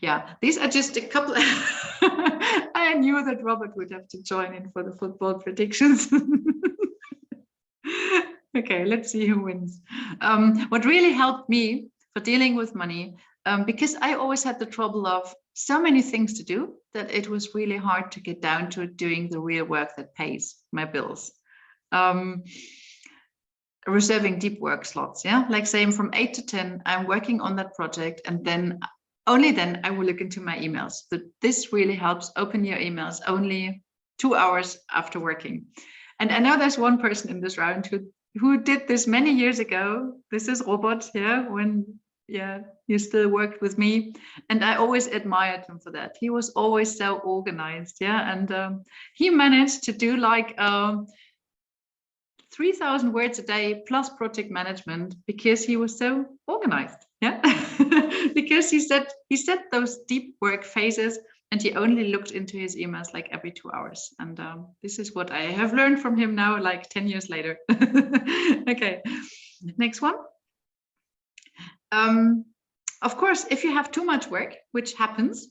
Yeah, these are just a couple. I knew that Robert would have to join in for the football predictions. Okay, let's see who wins. What really helped me for dealing with money, because I always had the trouble of so many things to do that it was really hard to get down to doing the real work that pays my bills. Reserving deep work slots, yeah, like saying from 8 to 10, I'm working on that project, and then only then I will look into my emails. But this really helps. Open your emails only 2 hours after working. And I know there's one person in this round who did this many years ago. This is Robert, yeah, when you still worked with me, and I always admired him for that. He was always so organized, yeah, and he managed to do like 3,000 words a day plus project management because he was so organized. Yeah, because he set those deep work phases, and he only looked into his emails like every 2 hours. And this is what I have learned from him now, like 10 years later. Okay, next one. Of course, if you have too much work, which happens,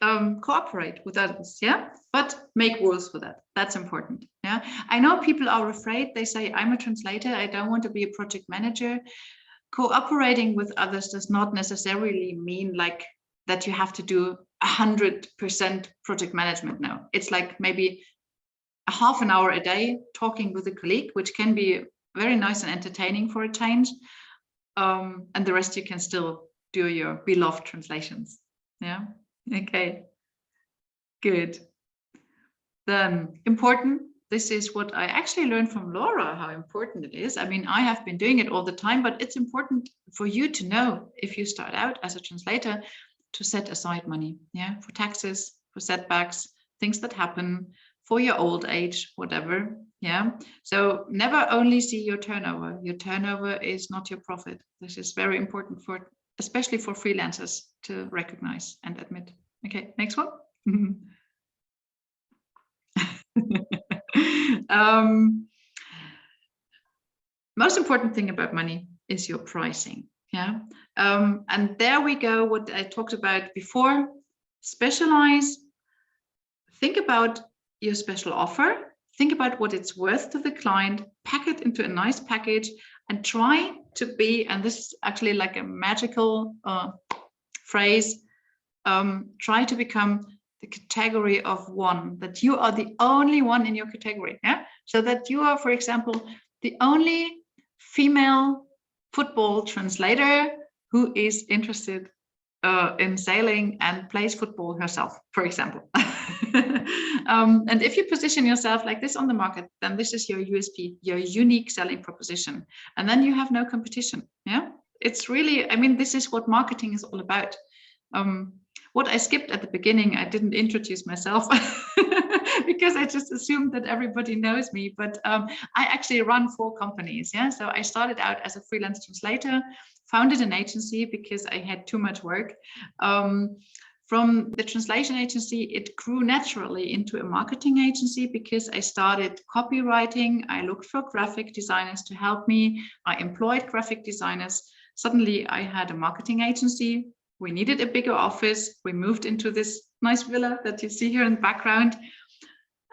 cooperate with others, yeah, but make rules for that. That's important. Yeah, I know people are afraid. They say, I'm a translator, I don't want to be a project manager. Cooperating with others does not necessarily mean like that you have to do 100% project management now. It's like maybe a half an hour a day talking with a colleague, which can be very nice and entertaining for a change. And the rest you can still do your beloved translations. Yeah. Okay. Good. Then important. This is what I actually learned from Laura, how important it is. I mean, I have been doing it all the time, but it's important for you to know, if you start out as a translator, to set aside money, yeah, for taxes, for setbacks, things that happen, for your old age, whatever, yeah. So never only see your turnover. Your turnover is not your profit. This is very important for, especially for freelancers, to recognize and admit. Okay, next one. Most important thing about money is your pricing. Yeah, and there we go. What I talked about before: specialize. Think about your special offer. Think about what it's worth to the client. Pack it into a nice package, and try to be. And this is actually like a magical phrase. Try to become the category of one, that you are the only one in your category. Yeah. So that you are, for example, the only female football translator who is interested in sailing and plays football herself, for example. And if you position yourself like this on the market, then this is your USP, your unique selling proposition. And then you have no competition. Yeah, it's really, I mean, this is what marketing is all about. What I skipped at the beginning, I didn't introduce myself because I just assumed that everybody knows me. But I actually run 4 companies. Yeah, so I started out as a freelance translator, founded an agency because I had too much work. From the translation agency, it grew naturally into a marketing agency because I started copywriting. I looked for graphic designers to help me. I employed graphic designers. Suddenly I had a marketing agency. We needed a bigger office. We moved into this nice villa that you see here in the background.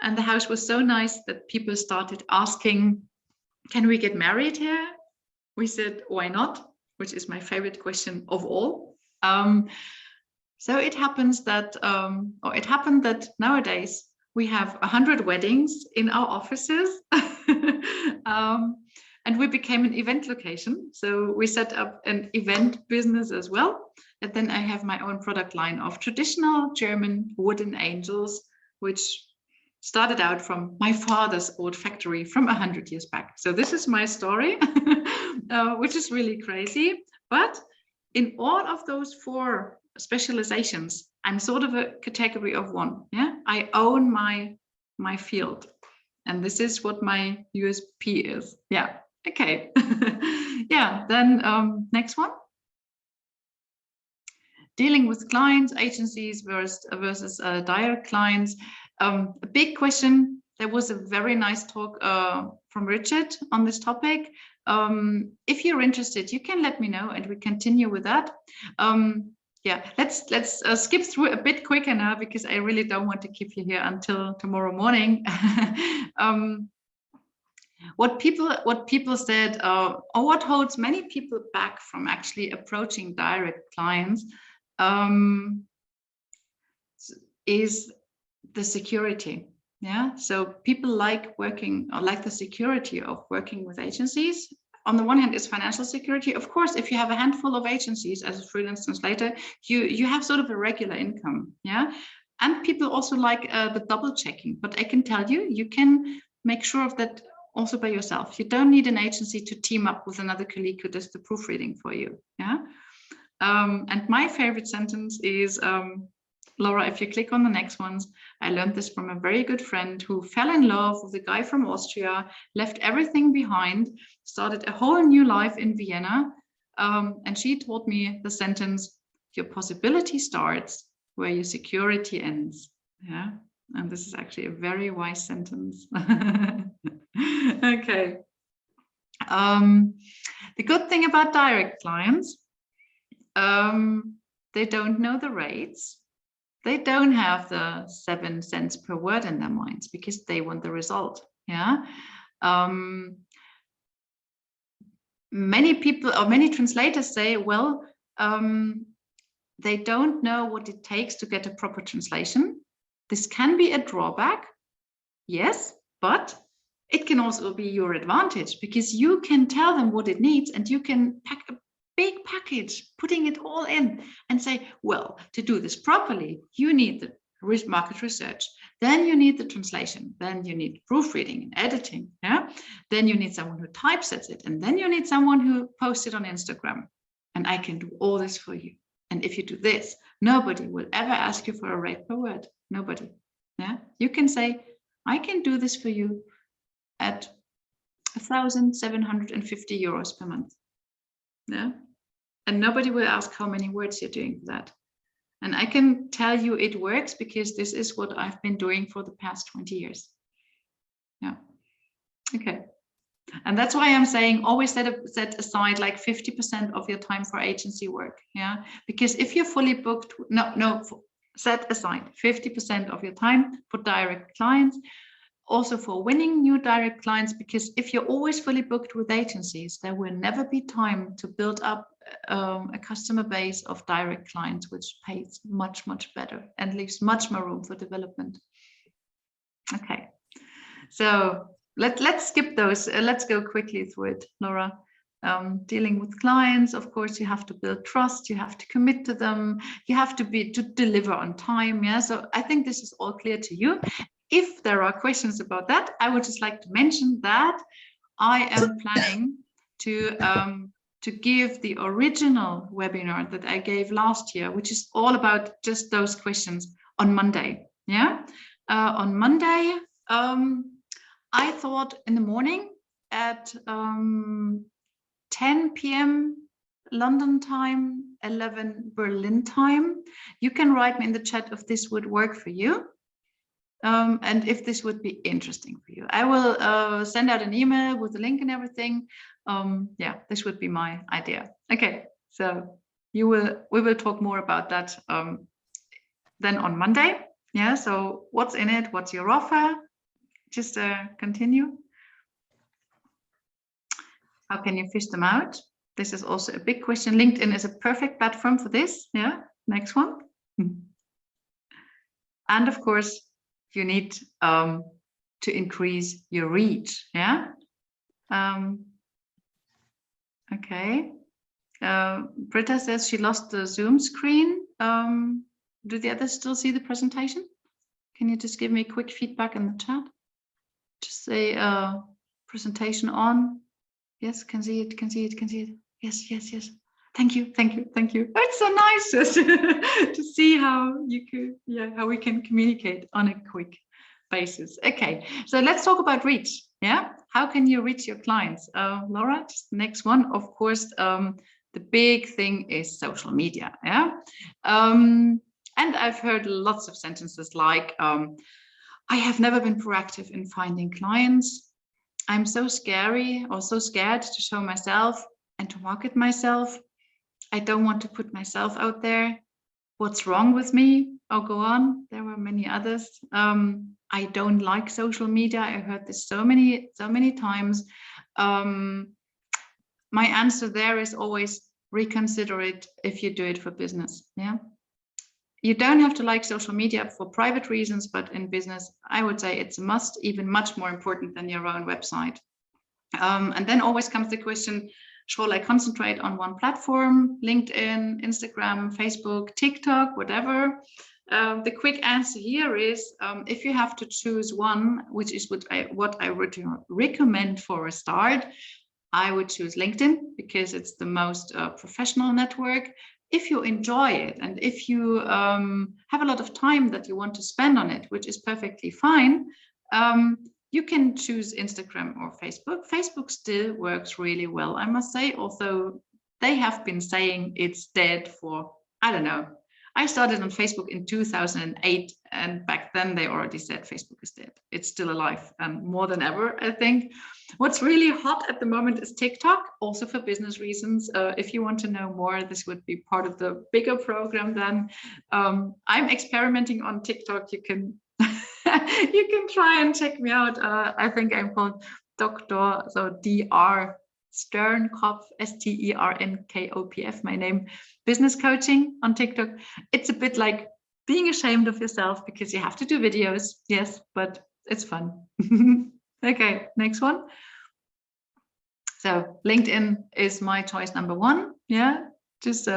And the house was so nice that people started asking, can we get married here? We said, why not? Which is my favorite question of all. So it happens that, or it happened that nowadays we have 100 weddings in our offices. And we became an event location. So we set up an event business as well. And then I have my own product line of traditional German wooden angels, which started out from my father's old factory from 100 years back. So this is my story, which is really crazy. But in all of those 4 specializations, I'm sort of a category of one. Yeah, I own my field. And this is what my USP is. Yeah. Okay. Yeah, then next one. Dealing with clients, agencies versus direct clients. A big question. There was a very nice talk from Richard on this topic. If you're interested, you can let me know and we continue with that. Yeah, let's skip through a bit quicker now because I really don't want to keep you here until tomorrow morning. What people said, or what holds many people back from actually approaching direct clients, is the security. Yeah, so people like working or like the security of working with agencies. On the one hand, is financial security. Of course, if you have a handful of agencies as a freelance translator, you have sort of a regular income. Yeah, and people also like the double checking. But I can tell you, you can make sure of that also by yourself. You don't need an agency to team up with another colleague who does the proofreading for you. Yeah. And my favorite sentence is, Laura, if you click on the next ones, I learned this from a very good friend who fell in love with a guy from Austria, left everything behind, started a whole new life in Vienna. And she told me the sentence, your possibility starts where your security ends. Yeah. And this is actually a very wise sentence. Okay. The good thing about direct clients, they don't know the rates. They don't have the 7 cents per word in their minds because they want the result. Yeah. Many people or many translators say, well, they don't know what it takes to get a proper translation. This can be a drawback, yes, but it can also be your advantage because you can tell them what it needs and you can pack a big package, putting it all in and say, well, to do this properly, you need the market research, then you need the translation, then you need proofreading and editing, yeah, then you need someone who typesets it, and then you need someone who posts it on Instagram, and I can do all this for you. And if you do this, nobody will ever ask you for a rate per word. Nobody. Yeah, you can say, I can do this for you at 1,750 euros per month. Yeah, and nobody will ask how many words you're doing for that. And I can tell you it works because this is what I've been doing for the past 20 years. Yeah. Okay. And that's why I'm saying always set aside like 50% of your time for agency work. Yeah. Because if you're fully booked, set aside 50% of your time for direct clients. also for winning new direct clients, because if you're always fully booked with agencies, there will never be time to build up a customer base of direct clients, which pays much, much better and leaves much more room for development. Okay, so let's skip those. Let's go quickly through it, Laura. Dealing with clients, of course, you have to build trust, you have to commit to them, you have to deliver on time. Yeah, so I think this is all clear to you. If there are questions about that, I would just like to mention that I am planning to give the original webinar that I gave last year, which is all about just those questions, on Monday. Yeah, on Monday, I thought in the morning at 10 p.m. London time, 11 Berlin time. You can write me in the chat if this would work for you. And if this would be interesting for you. I will send out an email with the link and everything. Yeah, this would be my idea. Okay, so we will talk more about that then on Monday. Yeah, so what's in it? What's your offer? Just continue. How can you fish them out? This is also a big question. LinkedIn is a perfect platform for this. Yeah, next one. And of course, you need to increase your reach. Yeah. Okay. Britta says she lost the Zoom screen. Do the others still see the presentation? Can you just give me quick feedback in the chat? Just say presentation on. Yes, can see it, can see it, can see it. Yes, yes, yes. Thank you, thank you, thank you. It's so nice just to see how you could, yeah, how we can communicate on a quick basis. Okay, so let's talk about reach. Yeah, how can you reach your clients? Laura, just the next one. Of course, the big thing is social media. Yeah, and I've heard lots of sentences like, I have never been proactive in finding clients. I'm so scary or so scared to show myself and to market myself. I don't want to put myself out there. What's wrong with me? Oh, go on. There were many others. I don't like social media. I heard this so many times. My answer there is always reconsider it if you do it for business. Yeah. You don't have to like social media for private reasons, but in business, I would say it's a must, even much more important than your own website. And then always comes the question, shall I concentrate on one platform, LinkedIn, Instagram, Facebook, TikTok, whatever? The quick answer here is, if you have to choose one, which is what I would recommend for a start, I would choose LinkedIn because it's the most professional network. If you enjoy it and if you have a lot of time that you want to spend on it, which is perfectly fine, you can choose Instagram or Facebook. Facebook still works really well, I must say, although they have been saying it's dead for, I don't know. I started on Facebook in 2008, and back then they already said Facebook is dead. It's still alive, and more than ever, I think. What's really hot at the moment is TikTok, also for business reasons. If you want to know more, this would be part of the bigger program then. I'm experimenting on TikTok. You can you can try and check me out. I think I'm called Dr. So Dr. Sternkopf, Sternkopf, my name, business coaching on TikTok. It's a bit like being ashamed of yourself because you have to do videos. Yes, but it's fun. Okay, next one. So LinkedIn is my choice number one. Yeah, just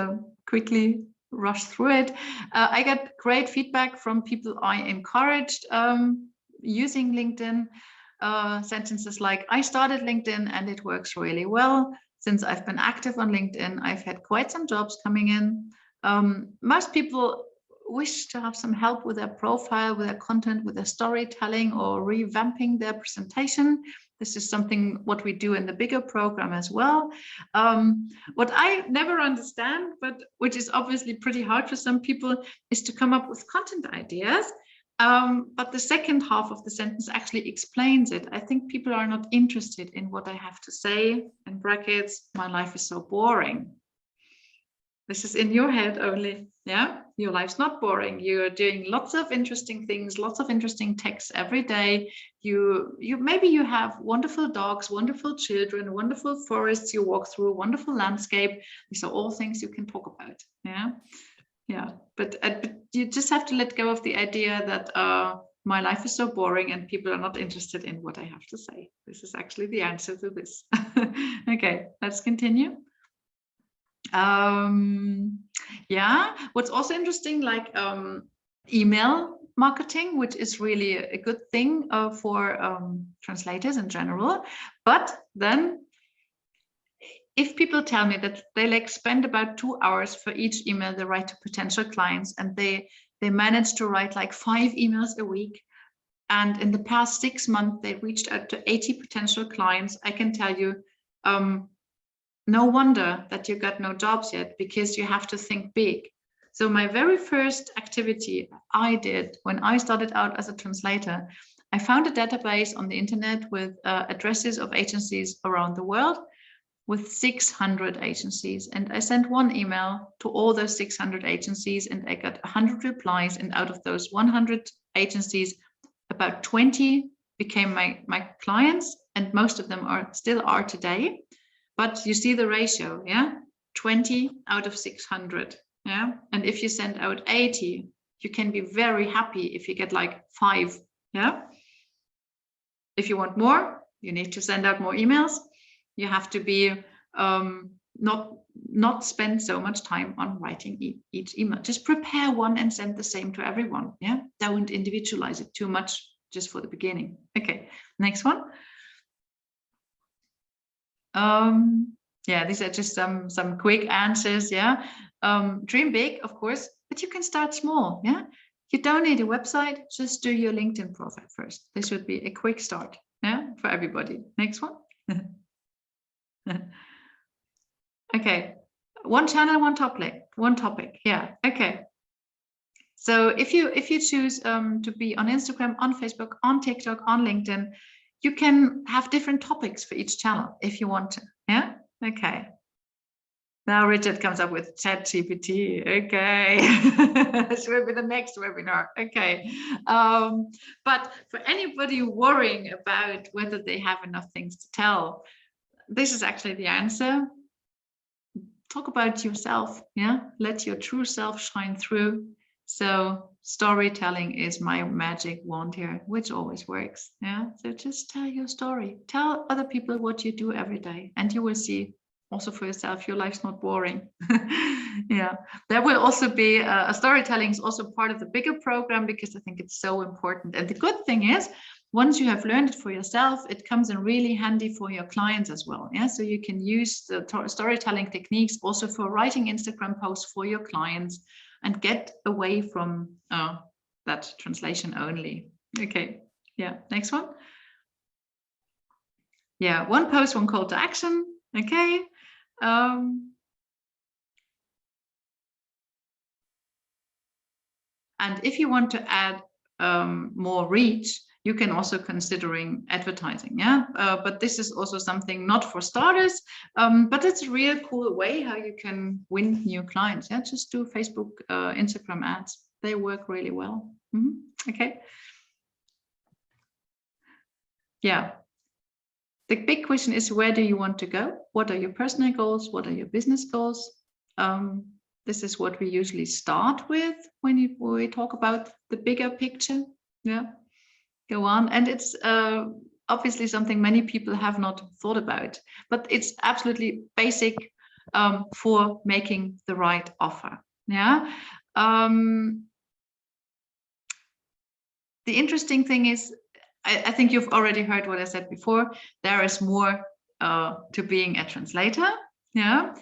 quickly rush through it. I get great feedback from people I encouraged using LinkedIn. Sentences like, I started LinkedIn and it works really well. Since I've been active on LinkedIn, I've had quite some jobs coming in. Most people wish to have some help with their profile, with their content, with their storytelling, or revamping their presentation. This is something what we do in the bigger program as well. What I never understand, but which is obviously pretty hard for some people, is to come up with content ideas. But the second half of the sentence actually explains it. I think people are not interested in what I have to say. In brackets, my life is so boring. This is in your head only, yeah? your life's not boring. You're doing lots of interesting things, lots of interesting texts every day. You maybe you have wonderful dogs, wonderful children, wonderful forests you walk through, wonderful landscape. These are all things you can talk about. Yeah. But you just have to let go of the idea that my life is so boring and people are not interested in what I have to say. This is actually the answer to this. Okay, let's continue. Yeah, what's also interesting, like email marketing, which is really a good thing for translators in general. But then if people tell me that they like spend about 2 hours for each email they write to potential clients, and they manage to write like 5 emails a week, and in the past 6 months they reached out to 80 potential clients, I can tell you, no wonder that you got no jobs yet, because you have to think big. So my very first activity I did when I started out as a translator, I found a database on the internet with addresses of agencies around the world, with 600 agencies. And I sent one email to all those 600 agencies, and I got 100 replies. And out of those 100 agencies, about 20 became my clients, and most of them still are today. But you see the ratio, yeah? 20 out of 600, yeah? And if you send out 80, you can be very happy if you get like 5, yeah? If you want more, you need to send out more emails. You have to be not spend so much time on writing each email. Just prepare one and send the same to everyone, yeah? Don't individualize it too much just for the beginning. Okay, next one. Yeah, these are just some quick answers. Yeah, dream big, of course, but you can start small. Yeah, you don't need a website, just do your LinkedIn profile first. This would be a quick start, yeah, for everybody. Next one. Okay, one channel, one topic. Yeah, okay. So if you choose to be on Instagram, on Facebook, on TikTok, on LinkedIn, you can have different topics for each channel if you want to. Yeah. Okay. Now Richard comes up with ChatGPT. Okay. This will be the next webinar. Okay. But for anybody worrying about whether they have enough things to tell, this is actually the answer. Talk about yourself. Yeah. Let your true self shine through. So storytelling is my magic wand here, which always works. Yeah. So just tell your story. Tell other people what you do every day, and you will see also for yourself, your life's not boring. Yeah. There will also be a storytelling is also part of the bigger program, because I think it's so important. And the good thing is, once you have learned it for yourself, it comes in really handy for your clients as well. Yeah. So you can use the storytelling techniques also for writing Instagram posts for your clients, and get away from that translation only. Okay, yeah, next one. Yeah, one post, one call to action. Okay. And if you want to add more reach, you can also considering advertising. Yeah, but this is also something not for starters, but it's a real cool way how you can win new clients. Yeah, just do Facebook, Instagram ads. They work really well. Okay. Yeah. The big question is, where do you want to go? What are your personal goals? What are your business goals? This is what we usually start with when we talk about the bigger picture. Yeah. Go on. And it's obviously something many people have not thought about, but it's absolutely basic for making the right offer. Yeah. The interesting thing is, I think you've already heard what I said before. There is more to being a translator. Yeah.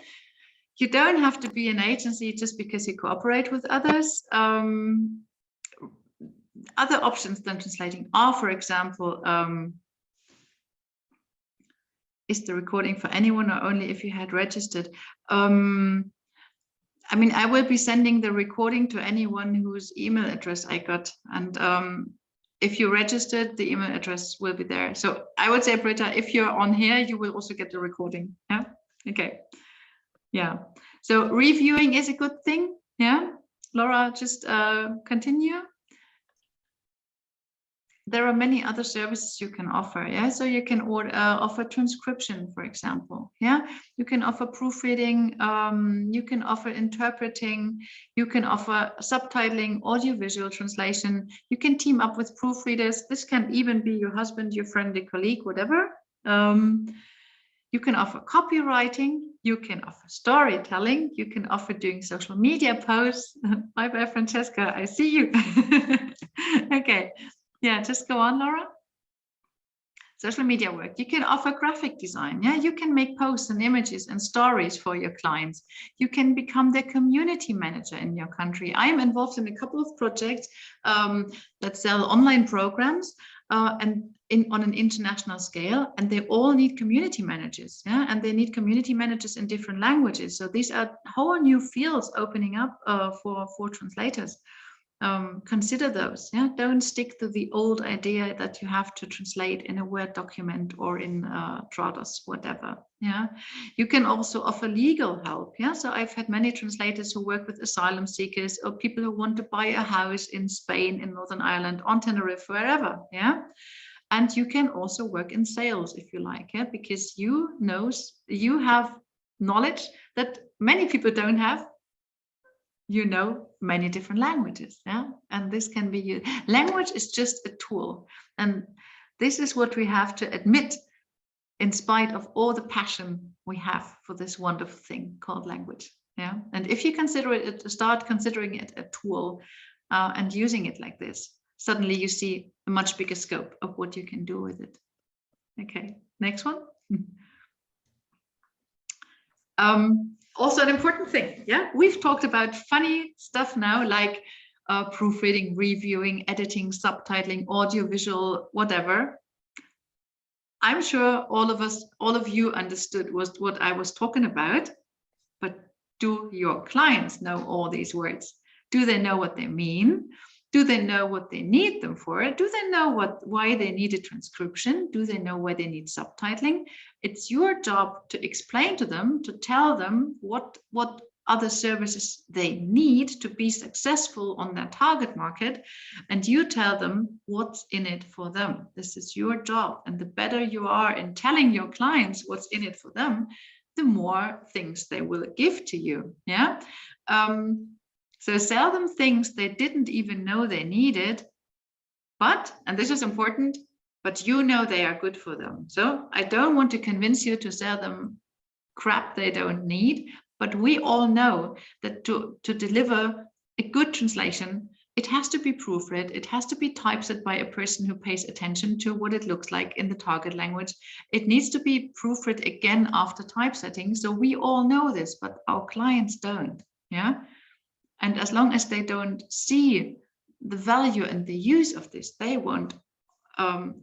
You don't have to be an agency just because you cooperate with others. Other options than translating are, for example, is the recording for anyone or only if you had registered? I mean, I will be sending the recording to anyone whose email address I got. And if you registered, the email address will be there. So I would say, Britta, if you're on here, you will also get the recording. Yeah. Okay. Yeah. So reviewing is a good thing. Yeah. Laura, just continue. There are many other services you can offer. Yeah, so you can offer transcription, for example. Yeah, you can offer proofreading. You can offer interpreting. You can offer subtitling, audiovisual translation. You can team up with proofreaders. This can even be your husband, your friend, a colleague, whatever. You can offer copywriting. You can offer storytelling. You can offer doing social media posts. Bye, Francesca. I see you. Okay. Yeah, just go on, Laura. Social media work. You can offer graphic design. Yeah, you can make posts and images and stories for your clients. You can become their community manager in your country. I am involved in a couple of projects that sell online programs and on an international scale, and they all need community managers. Yeah, and they need community managers in different languages. So these are whole new fields opening up for translators. Consider those. Yeah, don't stick to the old idea that you have to translate in a Word document or in Trados, whatever. Yeah, you can also offer legal help. Yeah, so I've had many translators who work with asylum seekers or people who want to buy a house in Spain, in Northern Ireland, on Tenerife, wherever. Yeah, and you can also work in sales if you like. Yeah, because you have knowledge that many people don't have. You know many different languages, yeah, and this can be used. Language is just a tool, and this is what we have to admit, in spite of all the passion we have for this wonderful thing called language. Yeah, and if you start considering it a tool and using it like this, suddenly you see a much bigger scope of what you can do with it. Okay, next one. Also an important thing, yeah, we've talked about funny stuff now, like proofreading, reviewing, editing, subtitling, audiovisual, whatever. I'm sure all of you understood what I was talking about, but do your clients know all these words? Do they know what they mean? Do they know what they need them for? Do they know why they need a transcription? Do they know why they need subtitling? It's your job to explain to them, to tell them what other services they need to be successful on their target market, and you tell them what's in it for them. This is your job, and the better you are in telling your clients what's in it for them, the more things they will give to you. Yeah. So sell them things they didn't even know they needed, and this is important, but you know they are good for them. So I don't want to convince you to sell them crap they don't need, but we all know that to deliver a good translation, it has to be proofread, it has to be typeset by a person who pays attention to what it looks like in the target language. It needs to be proofread again after typesetting. So we all know this, but our clients don't. Yeah. And as long as they don't see the value and the use of this, they won't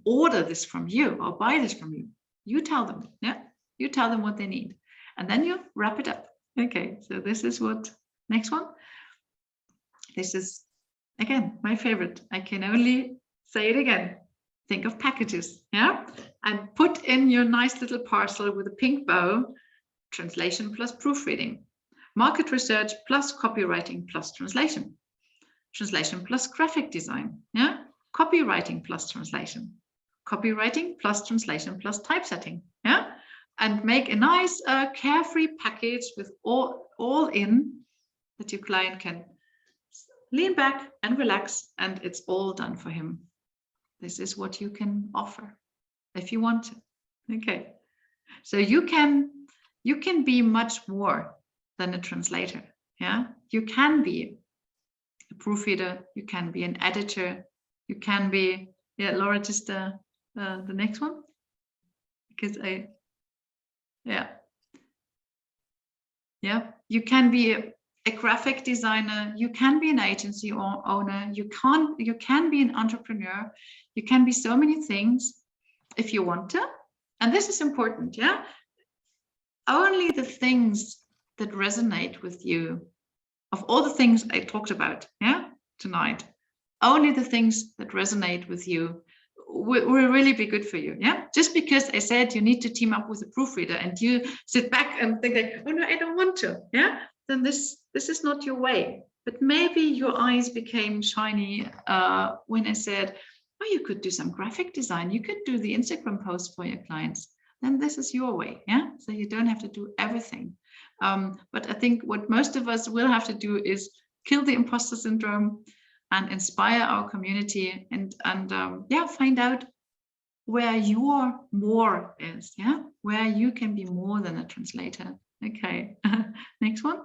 order this from you or buy this from you. You tell them, yeah, you tell them what they need, and then you wrap it up. Okay, so this is what, next one. This is, again, my favorite. I can only say it again. Think of packages, yeah? And put in your nice little parcel with a pink bow, translation plus proofreading. Market research plus copywriting plus translation. Translation plus graphic design. Yeah. Copywriting plus translation. Copywriting plus translation plus typesetting. Yeah. And make a nice carefree package with all in that your client can lean back and relax, and it's all done for him. This is what you can offer if you want to. Okay. So you can be much more than a translator. Yeah, you can be a proofreader, you can be an editor, you can be, yeah, Laura, just the next one, because you can be a graphic designer, you can be an agency owner, you can be an entrepreneur, you can be so many things if you want to. And this is important. Yeah, only the things that resonate with you, of all the things I talked about, yeah, tonight, only the things that resonate with you will really be good for you. Yeah, just because I said you need to team up with a proofreader and you sit back and think like, oh no, I don't want to. Yeah, then this is not your way. but maybe your eyes became shiny when I said, oh, you could do some graphic design. You could do the Instagram post for your clients. Then this is your way, yeah? So you don't have to do everything. But I think what most of us will have to do is kill the imposter syndrome and inspire our community and yeah, find out where your more is, yeah? Where you can be more than a translator. Okay, next one.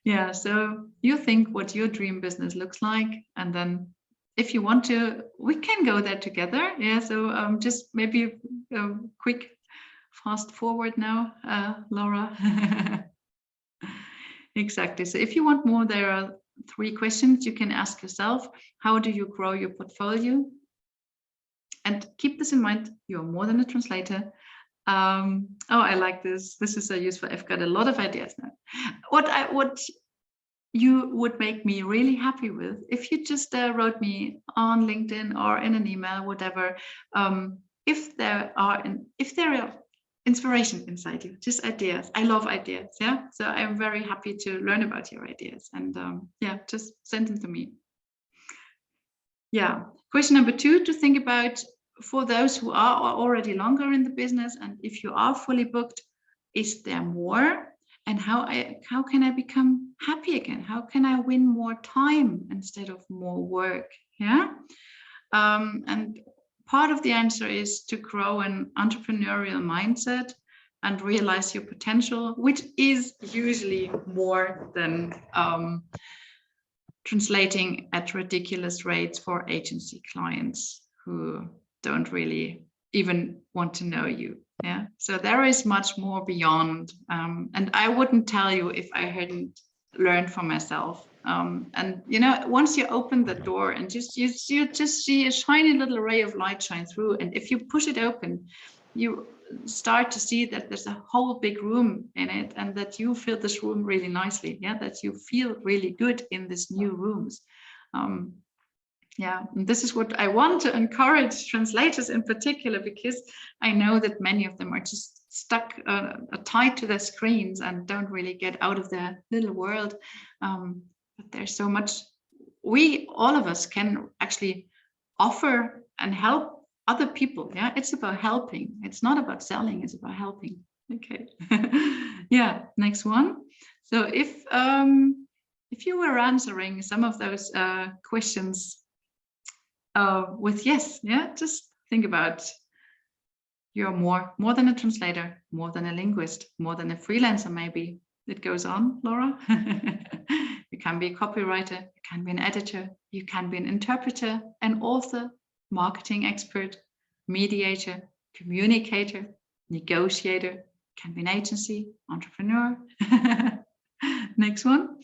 Yeah, so you think what your dream business looks like, and then if you want to, we can go there together. Yeah, so just maybe a quick fast forward now, Laura. Exactly. So if you want more, there are 3 questions you can ask yourself. How do you grow your portfolio? And keep this in mind, you're more than a translator. Oh, I like this. This is so useful. I've got a lot of ideas now. What you would make me really happy with, if you just wrote me on LinkedIn or in an email, whatever, if there are inspiration inside you, just ideas. I love ideas. Yeah, so I'm very happy to learn about your ideas, and yeah, just send them to me. Yeah, question number 2 to think about for those who are already longer in the business, and if you are fully booked, is there more? And how can I become happy again? How can I win more time instead of more work? Yeah, and part of the answer is to grow an entrepreneurial mindset and realize your potential, which is usually more than translating at ridiculous rates for agency clients who don't really even want to know you. Yeah, so there is much more beyond, and I wouldn't tell you if I hadn't learned for myself. And you know, once you open the door and you just see a shiny little ray of light shine through, and if you push it open, you start to see that there's a whole big room in it, and that you fill this room really nicely. Yeah, that you feel really good in these new rooms. Yeah, and this is what I want to encourage translators in particular, because I know that many of them are just stuck, tied to their screens and don't really get out of their little world. But there's so much all of us can actually offer and help other people. Yeah, it's about helping. It's not about selling, it's about helping. Okay. Yeah, next one. So if you were answering some of those questions with yes, yeah, just think about you're more than a translator, more than a linguist, more than a freelancer. Maybe it goes on, Laura. You can be a copywriter, you can be an editor, you can be an interpreter, an author, marketing expert, mediator, communicator, negotiator, can be an agency, entrepreneur. Next one.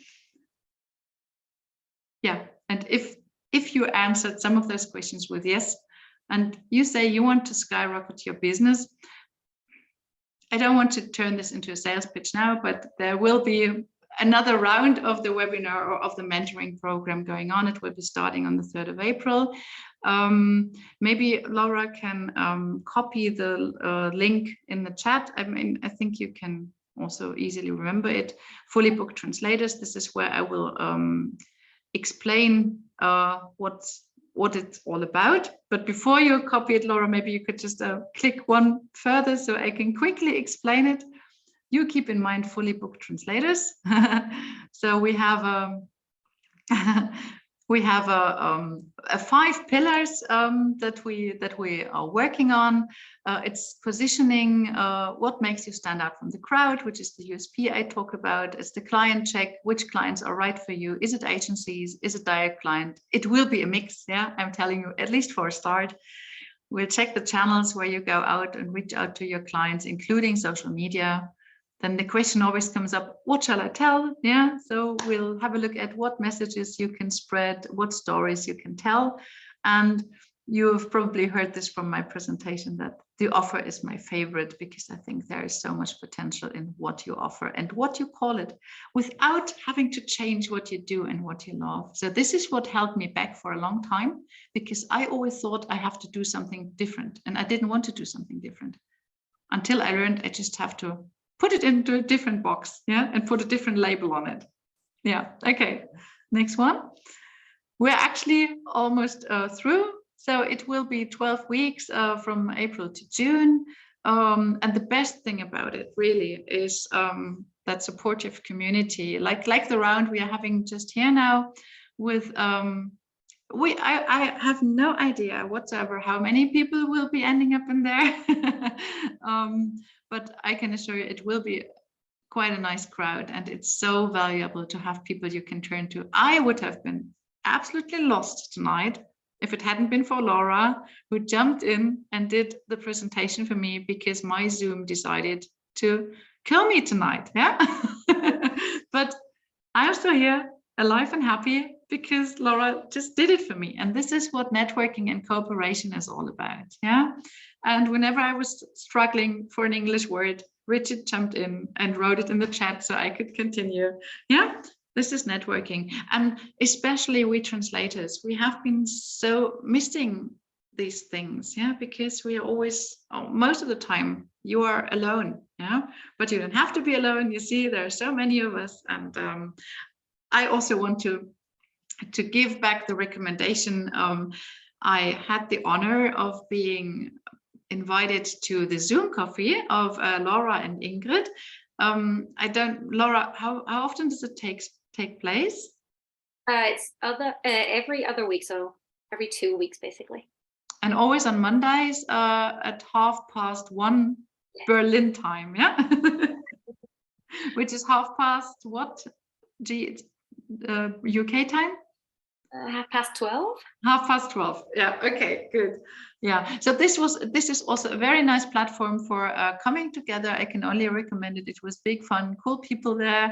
Yeah, and if you answered some of those questions with yes, and you say you want to skyrocket your business, I don't want to turn this into a sales pitch now, but there will be another round of the webinar or of the mentoring program going on. It will be starting on the 3rd of April. Maybe Laura can copy the link in the chat. I mean, I think you can also easily remember it. Fully booked translators. This is where I will explain what it's all about. But before you copy it, Laura, maybe you could just click one further so I can quickly explain it. You keep in mind fully booked translators. So we have a 5 pillars that we are working on. It's positioning, what makes you stand out from the crowd, which is the USP I talk about. It's the client check, which clients are right for you. Is it agencies? Is it direct client? It will be a mix. Yeah, I'm telling you, at least for a start. We'll check the channels where you go out and reach out to your clients, including social media. Then the question always comes up, what shall I tell? Yeah, so we'll have a look at what messages you can spread, what stories you can tell. And you've probably heard this from my presentation that the offer is my favorite, because I think there is so much potential in what you offer and what you call it without having to change what you do and what you love. So this is what held me back for a long time, because I always thought I have to do something different, and I didn't want to do something different until I learned I just have to put it into a different box, yeah, and put a different label on it. Yeah, okay. Next one. We're actually almost through. So it will be 12 weeks from April to June. And the best thing about it really is that supportive community, like the round we are having just here now with I have no idea whatsoever how many people will be ending up in there. But I can assure you it will be quite a nice crowd, and it's so valuable to have people you can turn to. I would have been absolutely lost tonight if it hadn't been for Laura, who jumped in and did the presentation for me because my Zoom decided to kill me tonight. Yeah. But I'm still here, alive and happy, because Laura just did it for me. And this is what networking and cooperation is all about. Yeah. And whenever I was struggling for an English word, Richard jumped in and wrote it in the chat so I could continue. Yeah. This is networking, and especially we translators, we have been so missing these things, yeah, because we are always, most of the time, you are alone, yeah, but you don't have to be alone. You see, there are so many of us, and I also want to give back the recommendation. I had the honor of being invited to the Zoom coffee of Laura and Ingrid. Laura, how often does it take place? It's every other week, so every 2 weeks basically. And always on Mondays at 1:30 Berlin time, yeah. Which is 1:30 what? UK time? 12:30. 12:30. Yeah. Okay. Good. Yeah. So this is also a very nice platform for coming together. I can only recommend it. It was big fun, cool people there.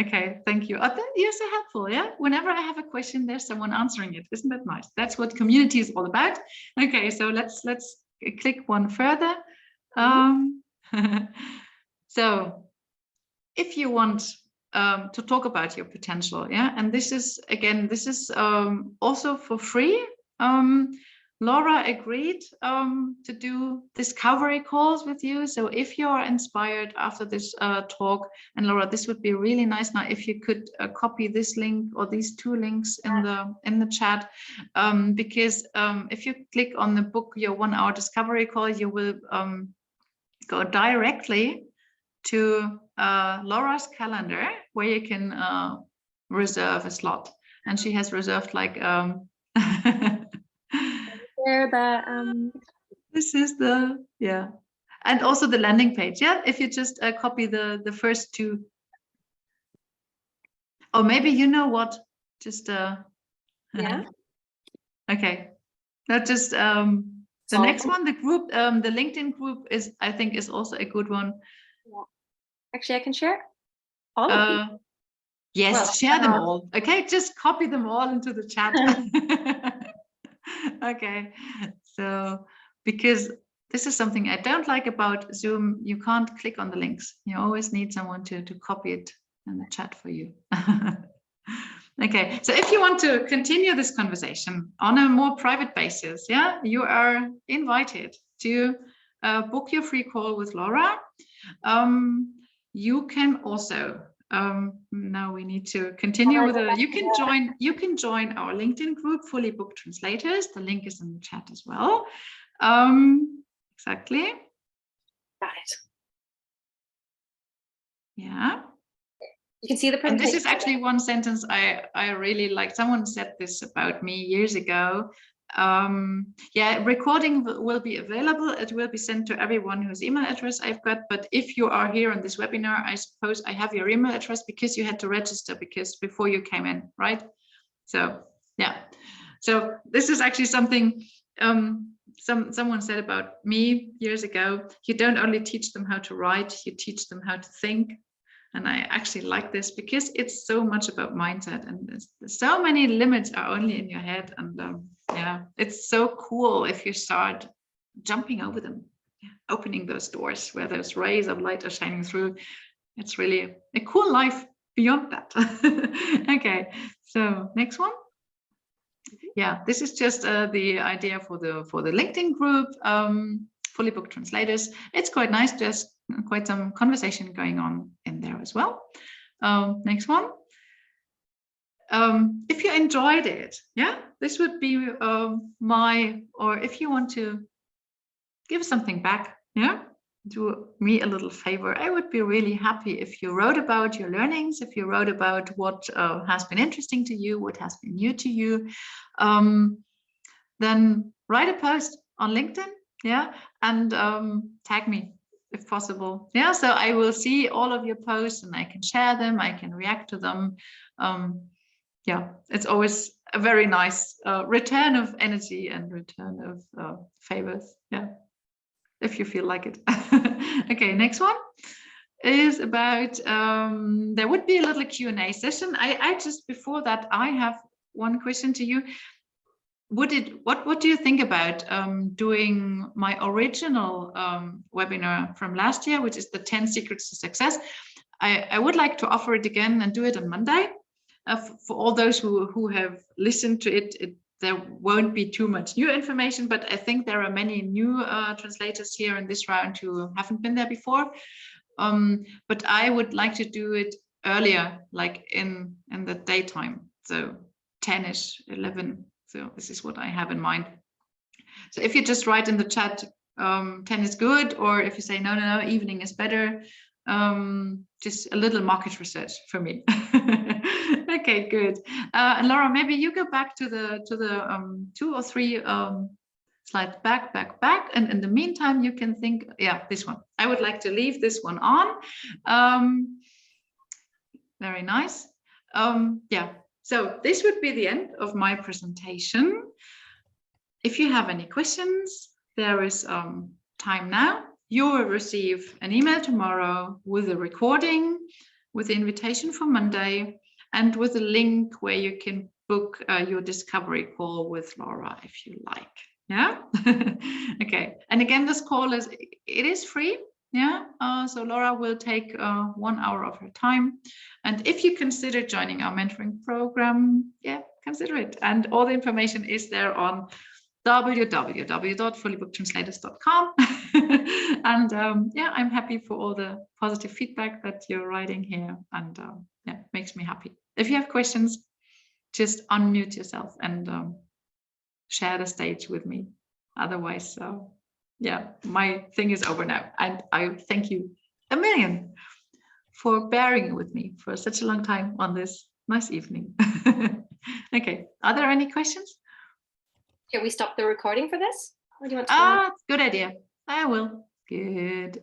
Okay. Thank you. You're so helpful. Yeah. Whenever I have a question, there's someone answering it. Isn't that nice? That's what community is all about. Okay. So let's click one further. So if you want to talk about your potential, yeah, and this is also for free. Laura agreed to do discovery calls with you. So if you are inspired after this talk, and Laura, this would be really nice now if you could copy this link or these 2 links in the chat, because if you click on the book your 1-hour discovery call, you will go directly to Laura's calendar, where you can reserve a slot, and she has reserved like this is the, yeah, and also the landing page. Yeah, if you just copy the first 2, or maybe you know what, just yeah. Okay, that just the next one, the group, the LinkedIn group I think is also a good one. Yeah. Actually, I can share all of them. Yes, well, share them all. Okay, just copy them all into the chat. Okay, so because this is something I don't like about Zoom, you can't click on the links. You always need someone to copy it in the chat for you. Okay, so if you want to continue this conversation on a more private basis, yeah, you are invited to book your free call with Laura. You can also now we need to continue with you can join our LinkedIn group, Fully Booked Translators. The link is in the chat as well. Exactly. Got it. Yeah. You can see the presentation. And this is actually one sentence I really like. Someone said this about me years ago. Yeah, recording will be available. It will be sent to everyone whose email address I've got. But if you are here on this webinar, I suppose I have your email address because you had to register before you came in, right? So yeah. So this is actually something someone said about me years ago. You don't only teach them how to write, you teach them how to think. And I actually like this because it's so much about mindset, and so many limits are only in your head. And yeah, it's so cool if you start jumping over them, opening those doors where those rays of light are shining through. It's really a cool life beyond that. Okay, so next one. Yeah, this is just the idea for the LinkedIn group. Fully Booked Translators. It's quite nice. There's quite some conversation going on in there as well. Next one. If you enjoyed it, yeah, this would be or if you want to give something back, yeah, do me a little favor. I would be really happy if you wrote about your learnings, if you wrote about what has been interesting to you, what has been new to you. Then write a post on LinkedIn, yeah, and tag me if possible. Yeah, so I will see all of your posts and I can share them, I can react to them. Yeah, it's always a very nice return of energy and return of favors. Yeah, if you feel like it. Okay, next one is about there would be a little Q&A session. I just before that I have one question to you. What do you think about doing my original webinar from last year, which is the 10 secrets to success? I would like to offer it again and do it on Monday. For all those who have listened to it, there won't be too much new information, but I think there are many new translators here in this round who haven't been there before. But I would like to do it earlier, like in the daytime, so 10ish, 11. So this is what I have in mind. So if you just write in the chat, 10 is good, or if you say no, evening is better, just a little market research for me. Okay, good. And Laura, maybe you go back to the 2 or 3 slides back, and in the meantime you can think, yeah, this one. I would like to leave this one on. Very nice. Yeah. So this would be the end of my presentation. If you have any questions, there is time now. You will receive an email tomorrow with a recording, with the invitation for Monday, and with a link where you can book your discovery call with Laura if you like. Yeah. Okay. And again, this call is free. Yeah. So Laura will take 1 hour of her time. And if you consider joining our mentoring program, yeah, consider it. And all the information is there on www.fullybookedtranslators.com. And yeah, I'm happy for all the positive feedback that you're writing here. And yeah, makes me happy. If you have questions, just unmute yourself and share the stage with me. Otherwise, yeah, my thing is over now. And I thank you a million for bearing with me for such a long time on this nice evening. Okay, are there any questions? Can we stop the recording for this? Or do you want to? Good idea. I will. Good.